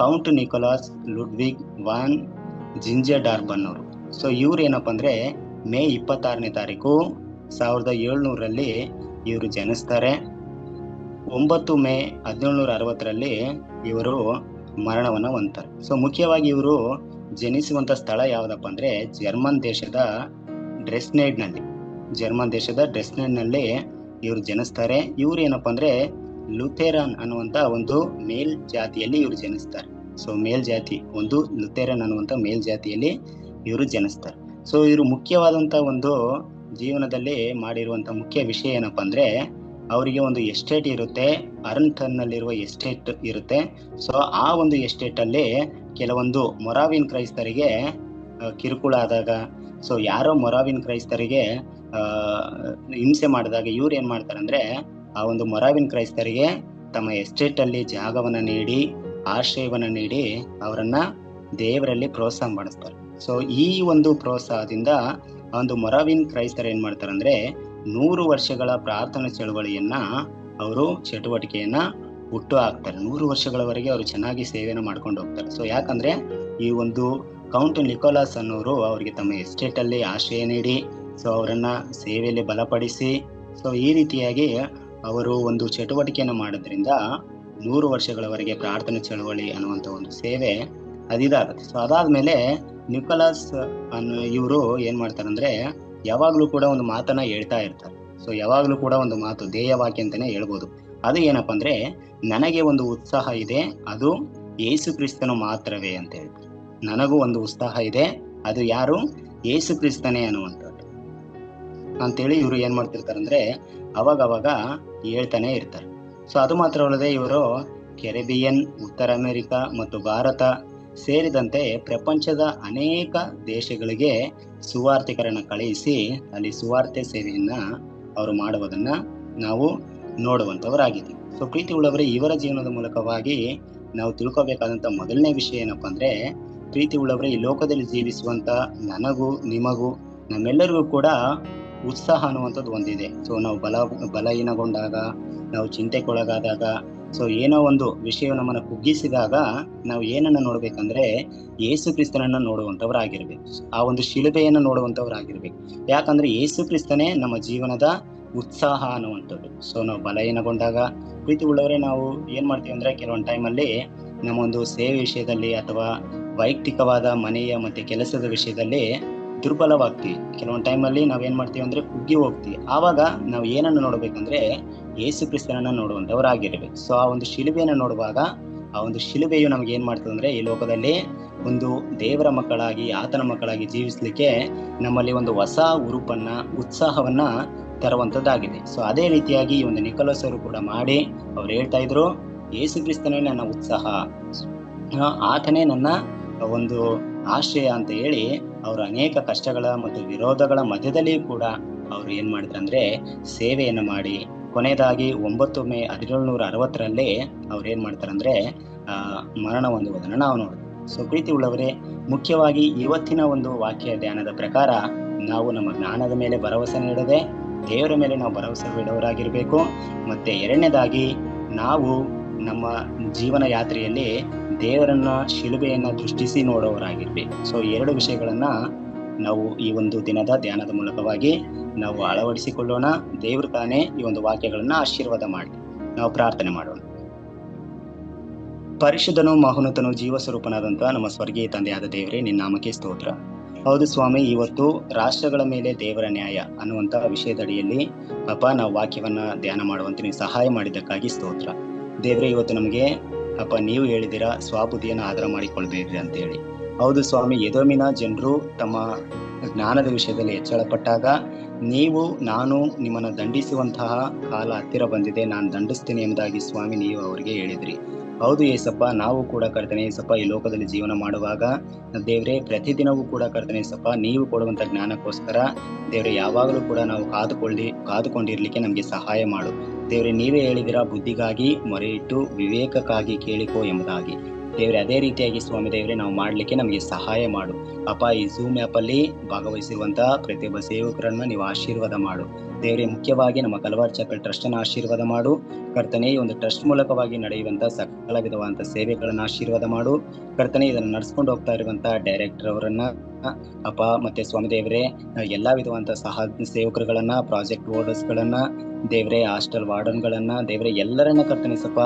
ಕೌಂಟ್ ನಿಕೋಲಾಸ್ ಲುಡ್ವಿಗ್ ವಾನ್ ಜಿಂಜೆಡಾರ್ಬನ್ ಅವರು. ಸೊ ಇವ್ರು ಏನಪ್ಪಾ ಅಂದ್ರೆ ಮೇ 26ನೇ ತಾರೀಕು 1700ರಲ್ಲಿ ಇವರು ಜನಿಸ್ತಾರೆ. 9 ಮೇ 1760ರಲ್ಲಿ ಇವರು ಮರಣವನ್ನ ಹೊಂದ್ತಾರೆ. ಸೊ ಮುಖ್ಯವಾಗಿ ಇವರು ಜನಿಸುವಂತ ಸ್ಥಳ ಯಾವ್ದಪ್ಪ ಅಂದ್ರೆ ಜರ್ಮನ್ ದೇಶದ ಡ್ರೆಸ್ನೆಡ್ನಲ್ಲಿ ಇವರು ಜನಿಸ್ತಾರೆ. ಇವ್ರು ಏನಪ್ಪಾ ಅಂದ್ರೆ ಲುಥೆರನ್ ಅನ್ನುವಂತ ಒಂದು ಮೇಲ್ ಜಾತಿಯಲ್ಲಿ ಇವರು ಜನಿಸ್ತಾರೆ. ಸೊ ಮೇಲ್ಜಾತಿ, ಒಂದು ಲುಥೆರನ್ ಅನ್ನುವಂತ ಮೇಲ್ಜಾತಿಯಲ್ಲಿ ಇವರು ಜನಿಸ್ತಾರೆ. ಸೊ ಇವರು ಮುಖ್ಯವಾದಂತ ಒಂದು ಜೀವನದಲ್ಲಿ ಮಾಡಿರುವಂತ ಮುಖ್ಯ ವಿಷಯ ಏನಪ್ಪಾ ಅಂದ್ರೆ, ಅವರಿಗೆ ಒಂದು ಎಸ್ಟೇಟ್ ಇರುತ್ತೆ, ಅರ್ನ್ಟನ್ನಲ್ಲಿರುವ ಎಸ್ಟೇಟ್ ಇರುತ್ತೆ. ಸೊ ಆ ಒಂದು ಎಸ್ಟೇಟ್ ಅಲ್ಲಿ ಕೆಲವೊಂದು ಮೊರಾವಿನ್ ಕ್ರೈಸ್ತರಿಗೆ ಕಿರುಕುಳ ಆದಾಗ, ಸೊ ಯಾರೋ ಮೊರಾವಿನ್ ಕ್ರೈಸ್ತರಿಗೆ ಹಿಂಸೆ ಮಾಡಿದಾಗ ಇವ್ರು ಏನ್ ಮಾಡ್ತಾರಂದ್ರೆ, ಆ ಒಂದು ಮೊರಾವಿನ್ ಕ್ರೈಸ್ತರಿಗೆ ತಮ್ಮ ಎಸ್ಟೇಟ್ ಅಲ್ಲಿ ಜಾಗವನ್ನ ನೀಡಿ, ಆಶ್ರಯವನ್ನ ನೀಡಿ ಅವರನ್ನ ದೇವರಲ್ಲಿ ಪ್ರೋತ್ಸಾಹ ಮಾಡಿಸ್ತಾರೆ. ಸೊ ಈ ಒಂದು ಪ್ರೋತ್ಸಾಹದಿಂದ ಆ ಒಂದು ಮೊರಾವಿನ್ ಕ್ರೈಸ್ತರು ಏನ್ ಮಾಡ್ತಾರಂದ್ರೆ, 100 ವರ್ಷಗಳ ಪ್ರಾರ್ಥನಾ ಚಳವಳಿಯನ್ನ ಅವರು ಚಟುವಟಿಕೆಯನ್ನ ಹುಟ್ಟು ಹಾಕ್ತಾರೆ. 100 ವರ್ಷಗಳವರೆಗೆ ಅವರು ಚೆನ್ನಾಗಿ ಸೇವೆಯನ್ನು ಮಾಡ್ಕೊಂಡು ಹೋಗ್ತಾರೆ. ಸೊ ಯಾಕಂದ್ರೆ ಈ ಒಂದು ಕೌಂಟ್ ನಿಕೋಲಾಸ್ ಅನ್ನೋರು ಅವರಿಗೆ ತಮ್ಮ ಎಸ್ಟೇಟ್ ಅಲ್ಲಿ ಆಶ್ರಯ ನೀಡಿ, ಸೊ ಅವರನ್ನ ಸೇವೆಯಲ್ಲಿ ಬಲಪಡಿಸಿ, ಸೊ ಈ ರೀತಿಯಾಗಿ ಅವರು ಒಂದು ಚಟುವಟಿಕೆಯನ್ನು ಮಾಡೋದ್ರಿಂದ 100 ವರ್ಷಗಳವರೆಗೆ ಪ್ರಾರ್ಥನಾ ಚಳವಳಿ ಅನ್ನುವಂತ ಒಂದು ಸೇವೆ ಅದಿದಾಗುತ್ತೆ. ಸೊ ಅದಾದ್ಮೇಲೆ ನಿಕೋಲಾಸ್ ಇವರು ಏನ್ ಮಾಡ್ತಾರಂದ್ರೆ, ಯಾವಾಗ್ಲೂ ಕೂಡ ಒಂದು ಮಾತನ್ನ ಹೇಳ್ತಾ ಇರ್ತಾರೆ. ಸೊ ಯಾವಾಗ್ಲೂ ಕೂಡ ಒಂದು ಮಾತು, ಧ್ಯೇಯವಾಕ್ಯ ಅಂತಾನೆ ಹೇಳ್ಬೋದು. ಅದು ಏನಪ್ಪಾ ಅಂದ್ರೆ, ನನಗೆ ಒಂದು ಉತ್ಸಾಹ ಇದೆ, ಅದು ಯೇಸು ಕ್ರಿಸ್ತನು ಮಾತ್ರವೇ ಅಂತ ಹೇಳ್ತಾರೆ. ನನಗೂ ಒಂದು ಉತ್ಸಾಹ ಇದೆ, ಅದು ಯಾರು? ಯೇಸು ಕ್ರಿಸ್ತನೇ ಅನ್ನುವಂಥದ್ದು ಅಂತೇಳಿ ಇವರು ಏನ್ ಮಾಡ್ತಿರ್ತಾರಂದ್ರೆ ಅವಾಗ ಹೇಳ್ತಾನೆ ಇರ್ತಾರೆ. ಸೊ ಅದು ಮಾತ್ರವಲ್ಲದೆ ಇವರು ಕೆರೆಬಿಯನ್, ಉತ್ತರ ಅಮೆರಿಕ ಮತ್ತು ಭಾರತ ಸೇರಿದಂತೆ ಪ್ರಪಂಚದ ಅನೇಕ ದೇಶಗಳಿಗೆ ಸುವಾರ್ತಿಕರನ್ನ ಕಳುಹಿಸಿ ಅಲ್ಲಿ ಸುವಾರ್ತೆ ಸೇವೆಯನ್ನ ಅವರು ಮಾಡುವುದನ್ನ ನಾವು ನೋಡುವಂತವರಾಗಿದ್ದೀವಿ. ಸೊ ಪ್ರೀತಿ ಉಳ್ಳವರೇ, ಇವರ ಜೀವನದ ಮೂಲಕವಾಗಿ ನಾವು ತಿಳ್ಕೊಬೇಕಾದಂತ ಮೊದಲನೇ ವಿಷಯ ಏನಪ್ಪಾ ಅಂದ್ರೆ, ಪ್ರೀತಿ ಉಳ್ಳವರೇ, ಈ ಲೋಕದಲ್ಲಿ ಜೀವಿಸುವಂತ ನನಗೂ ನಿಮಗೂ ನಮ್ಮೆಲ್ಲರಿಗೂ ಕೂಡ ಉತ್ಸಾಹ ಅನ್ನುವಂಥದ್ದು ಒಂದಿದೆ. ಸೊ ನಾವು ಬಲಹೀನಗೊಂಡಾಗ, ನಾವು ಚಿಂತೆಗೊಳಗಾದಾಗ, ಸೊ ಏನೋ ಒಂದು ವಿಷಯ ನಮ್ಮನ್ನ ಕುಗ್ಗಿಸಿದಾಗ ನಾವು ಏನನ್ನ ನೋಡ್ಬೇಕಂದ್ರೆ, ಯೇಸು ಕ್ರಿಸ್ತನನ್ನ ನೋಡುವಂತವರಾಗಿರ್ಬೇಕು. ಆ ಒಂದು ಶಿಲುಬೆಯನ್ನ ನೋಡುವಂತವರಾಗಿರ್ಬೇಕು. ಯಾಕಂದ್ರೆ ಯೇಸು ಕ್ರಿಸ್ತನೇ ನಮ್ಮ ಜೀವನದ ಉತ್ಸಾಹ ಅನ್ನುವಂಥದ್ದು. ಸೊ ನಾವು ಬಲಹೀನಗೊಂಡಾಗ, ಪ್ರೀತಿ ಉಳ್ಳವರೇ, ನಾವು ಏನ್ ಮಾಡ್ತೀವಿ ಅಂದ್ರೆ, ಕೆಲವೊಂದು ಟೈಮಲ್ಲಿ ನಮ್ಮ ಒಂದು ಸೇವೆ ವಿಷಯದಲ್ಲಿ ಅಥವಾ ವೈಯಕ್ತಿಕವಾದ ಮನೆಯ ಮತ್ತೆ ಕೆಲಸದ ವಿಷಯದಲ್ಲಿ ದುರ್ಬಲವಾಗ್ತೀವಿ. ಕೆಲವೊಂದು ಟೈಮಲ್ಲಿ ನಾವೇನ್ ಮಾಡ್ತೀವಿ ಅಂದ್ರೆ ಕುಗ್ಗಿ ಹೋಗ್ತೀವಿ. ಆವಾಗ ನಾವು ಏನನ್ನು ನೋಡ್ಬೇಕಂದ್ರೆ, ಯೇಸು ಕ್ರಿಸ್ತನನ್ನ ನೋಡುವಂತವರಾಗಿರ್ಬೇಕು. ಸೊ ಆ ಒಂದು ಶಿಲುಬೆಯನ್ನ ನೋಡುವಾಗ, ಆ ಒಂದು ಶಿಲುಬೆಯು ನಮ್ಗೆ ಏನ್ ಮಾಡ್ತದೆ ಅಂದ್ರೆ, ಈ ಲೋಕದಲ್ಲಿ ಒಂದು ದೇವರ ಮಕ್ಕಳಾಗಿ, ಆತನ ಮಕ್ಕಳಾಗಿ ಜೀವಿಸ್ಲಿಕ್ಕೆ ನಮ್ಮಲ್ಲಿ ಒಂದು ಹೊಸ ಉರುಪನ್ನ, ಉತ್ಸಾಹವನ್ನ ತರುವಂತದ್ದಾಗಿದೆ. ಸೊ ಅದೇ ರೀತಿಯಾಗಿ ಈ ಒಂದು ನಿಕೋಲಾಸ್ ಅವರು ಕೂಡ ಮಾಡಿ ಅವ್ರು ಹೇಳ್ತಾ ಇದ್ರು, ಯೇಸು ಕ್ರಿಸ್ತನೇ ನನ್ನ ಉತ್ಸಾಹ, ಆತನೇ ನನ್ನ ಒಂದು ಆಶ್ರಯ ಅಂತ ಹೇಳಿ ಅವರು ಅನೇಕ ಕಷ್ಟಗಳ ಮತ್ತು ವಿರೋಧಗಳ ಮಧ್ಯದಲ್ಲಿಯೂ ಕೂಡ ಅವರು ಏನ್ ಮಾಡಿದ್ರು ಅಂದ್ರೆ ಸೇವೆಯನ್ನ ಮಾಡಿ, ಕೊನೆಯದಾಗಿ 9 ಮೇ 1760ರಲ್ಲಿ ಅವ್ರು ಏನ್ ಮಾಡ್ತಾರಂದ್ರೆ ಮರಣ ಹೊಂದುವುದನ್ನು ನಾವು ನೋಡ್ತೀವಿ. ಸೊ ಪ್ರೀತಿ ಉಳ್ಳವರೇ, ಮುಖ್ಯವಾಗಿ ಇವತ್ತಿನ ಒಂದು ವಾಕ್ಯ ಧ್ಯಾನದ ಪ್ರಕಾರ ನಾವು ನಮ್ಮ ಜ್ಞಾನದ ಮೇಲೆ ಭರವಸೆ ನೀಡದೆ ದೇವರ ಮೇಲೆ ನಾವು ಭರವಸೆ ಇಡುವವರಾಗಿರ್ಬೇಕು. ಮತ್ತೆ ಎರಡನೇದಾಗಿ, ನಾವು ನಮ್ಮ ಜೀವನ ಯಾತ್ರೆಯಲ್ಲಿ ದೇವರನ್ನ, ಶಿಲುಬೆಯನ್ನ ದೃಷ್ಟಿಸಿ ನೋಡುವವರಾಗಿರ್ಬೇಕು. ಸೊ 2 ವಿಷಯಗಳನ್ನ ನಾವು ಈ ಒಂದು ದಿನದ ಧ್ಯಾನದ ಮೂಲಕವಾಗಿ ನಾವು ಅಳವಡಿಸಿಕೊಳ್ಳೋಣ. ದೇವರು ತಾನೇ ಈ ಒಂದು ವಾಕ್ಯಗಳನ್ನ ಆಶೀರ್ವಾದ ಮಾಡಿ. ನಾವು ಪ್ರಾರ್ಥನೆ ಮಾಡೋಣ. ಪರಿಶುದ್ಧನು, ಮಹೋನ್ನತನು, ಜೀವ ಸ್ವರೂಪನಾದಂತ ನಮ್ಮ ಸ್ವರ್ಗೀಯ ತಂದೆಯಾದ ದೇವರೇ, ನಿನ್ನ ನಾಮಕ್ಕೆ ಸ್ತೋತ್ರ. ಹೌದು ಸ್ವಾಮಿ, ಇವತ್ತು ರಾಷ್ಟ್ರಗಳ ಮೇಲೆ ದೇವರ ನ್ಯಾಯ ಅನ್ನುವಂತ ವಿಷಯದಡಿಯಲ್ಲಿ ಅಪ್ಪ ನಾವು ವಾಕ್ಯವನ್ನ ಧ್ಯಾನ ಮಾಡುವಂತೆ ನೀವು ಸಹಾಯ ಮಾಡಿದ್ದಕ್ಕಾಗಿ ಸ್ತೋತ್ರ. ದೇವರೇ, ಇವತ್ತು ನಮಗೆ ಅಪ್ಪ ನೀವು ಹೇಳಿದಿರ ಸ್ವಬುದ್ಧಿಯನ್ನು ಆಧಾರ ಮಾಡಿಕೊಳ್ಬೇಡ್ರಿ ಅಂತ ಹೇಳಿ. ಹೌದು ಸ್ವಾಮಿ, ಎದೋಮಿನ ಜನರು ತಮ್ಮ ಜ್ಞಾನದ ವಿಷಯದಲ್ಲಿ ಹೆಚ್ಚಳ ಪಟ್ಟಾಗ ನೀವು, ನಾನು ನಿಮ್ಮನ್ನು ದಂಡಿಸುವಂತಹ ಕಾಲ ಹತ್ತಿರ ಬಂದಿದೆ, ನಾನು ದಂಡಿಸ್ತೀನಿ ಎಂಬುದಾಗಿ ಸ್ವಾಮಿ ನೀವು ಅವರಿಗೆ ಹೇಳಿದ್ರಿ. ಹೌದು ಏಸಪ್ಪ, ನಾವು ಕೂಡ ಕರ್ತನೆ ಏಸಪ್ಪ ಈ ಲೋಕದಲ್ಲಿ ಜೀವನ ಮಾಡುವಾಗ ದೇವ್ರೆ, ಪ್ರತಿದಿನವೂ ಕೂಡ ಕರ್ತನೆ ಏಸಪ್ಪ ನೀವು ಕೊಡುವಂತ ಜ್ಞಾನಕ್ಕೋಸ್ಕರ ದೇವ್ರೆ ಯಾವಾಗಲೂ ಕೂಡ ನಾವು ಕಾದುಕೊಂಡಿರ್ಲಿಕ್ಕೆ ನಮ್ಗೆ ಸಹಾಯ ಮಾಡು. ದೇವ್ರೆ, ನೀವೇ ಹೇಳಿದಿರ ಬುದ್ಧಿಗಾಗಿ ಮೊರೆ ಇಟ್ಟು ವಿವೇಕಕ್ಕಾಗಿ ಕೇಳಿಕೋ ಎಂಬುದಾಗಿ. ದೇವ್ರೆ, ಅದೇ ರೀತಿಯಾಗಿ ಸ್ವಾಮಿ ದೇವ್ರೆ ನಾವು ಮಾಡ್ಲಿಕ್ಕೆ ನಮಗೆ ಸಹಾಯ ಮಾಡು ಅಪ್ಪ. ಈ ಝೂಮ್ ಆ್ಯಪ್ ಅಲ್ಲಿ ಭಾಗವಹಿಸಿರುವಂತಹ ಪ್ರತಿಯೊಬ್ಬ ಸೇವಕರನ್ನ ನೀವು ಆಶೀರ್ವಾದ ಮಾಡು ದೇವ್ರೆ. ಮುಖ್ಯವಾಗಿ ನಮ್ಮ ಕಲ್ವಾರ್ ಚಾಪೆಲ್ ಟ್ರಸ್ಟ್ ಅನ್ನ ಆಶೀರ್ವಾದ ಮಾಡು ಕರ್ತನೆ. ಈ ಒಂದು ಟ್ರಸ್ಟ್ ಮೂಲಕವಾಗಿ ನಡೆಯುವಂತ ಸಕಲ ವಿಧವಾದಂತ ಸೇವೆಗಳನ್ನ ಆಶೀರ್ವಾದ ಮಾಡು ಕರ್ತನೆ. ಇದನ್ನು ನಡ್ಸ್ಕೊಂಡು ಹೋಗ್ತಾ ಇರುವಂತ ಡೈರೆಕ್ಟರ್ ಅವರನ್ನ ಅಪ್ಪ, ಮತ್ತೆ ಸ್ವಾಮಿ ದೇವ್ರೆ ಎಲ್ಲಾ ವಿಧವಾದಂತ ಸಹ ಸೇವಕರುಗಳನ್ನ, ಪ್ರಾಜೆಕ್ಟ್ ಹೋಲ್ಡರ್ಸ್ ಗಳನ್ನ ದೇವ್ರೆ, ಹಾಸ್ಟೆಲ್ ವಾರ್ಡನ್ ಗಳನ್ನ ದೇವ್ರೆ ಎಲ್ಲರನ್ನ ಕರ್ತನೆ ಸಪ್ಪ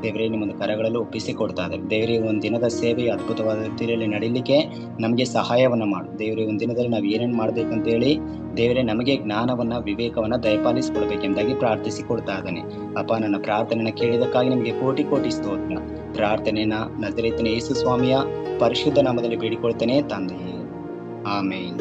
ದೇವ್ರೆ ನಿಮ್ಮೊಂದು ಕರಗಳಲ್ಲಿ ಒಪ್ಪಿಸಿ ಕೊಡ್ತಾ ಇದ್ದಾರೆ ದೇವ್ರೆ. ಒಂದು ದಿನದ ಸೇವೆ ಅದ್ಭುತವಾದ ರೀತಿಯಲ್ಲಿ ನಡೀಲಿಕ್ಕೆ ನಮಗೆ ಸಹಾಯವನ್ನ ಮಾಡು ದೇವ್ರೆ. ಒಂದು ದಿನದಲ್ಲಿ ನಾವು ಏನೇನ್ ಮಾಡ್ಬೇಕಂತ ಹೇಳಿ ದೇವ್ರೆ ನಮಗೆ ಜ್ಞಾನವನ್ನ, ವಿವೇಕವನ್ನ ದಯಪಾಲಿಸಿಕೊಡ್ಬೇಕೆಂದಾಗಿ ಪ್ರಾರ್ಥಿಸಿ ಕೊಡ್ತಾ ಇದ್ದಾನೆ ಅಪ್ಪ. ನನ್ನ ಪ್ರಾರ್ಥನೆನ ಕೇಳಿದಕ್ಕಾಗಿ ನಿಮಗೆ ಕೋಟಿ ಕೋಟಿ ಸ್ತೋತ್ರ. ಪ್ರಾರ್ಥನೆನ ನಜರೇತಿನ ಯೇಸು ಸ್ವಾಮಿಯ ಪರಿಶುದ್ಧ ನಾಮದಲ್ಲಿ ಬೇಡಿಕೊಳ್ತೇನೆ ತಂದೆಯೇ, ಆಮೇನ್.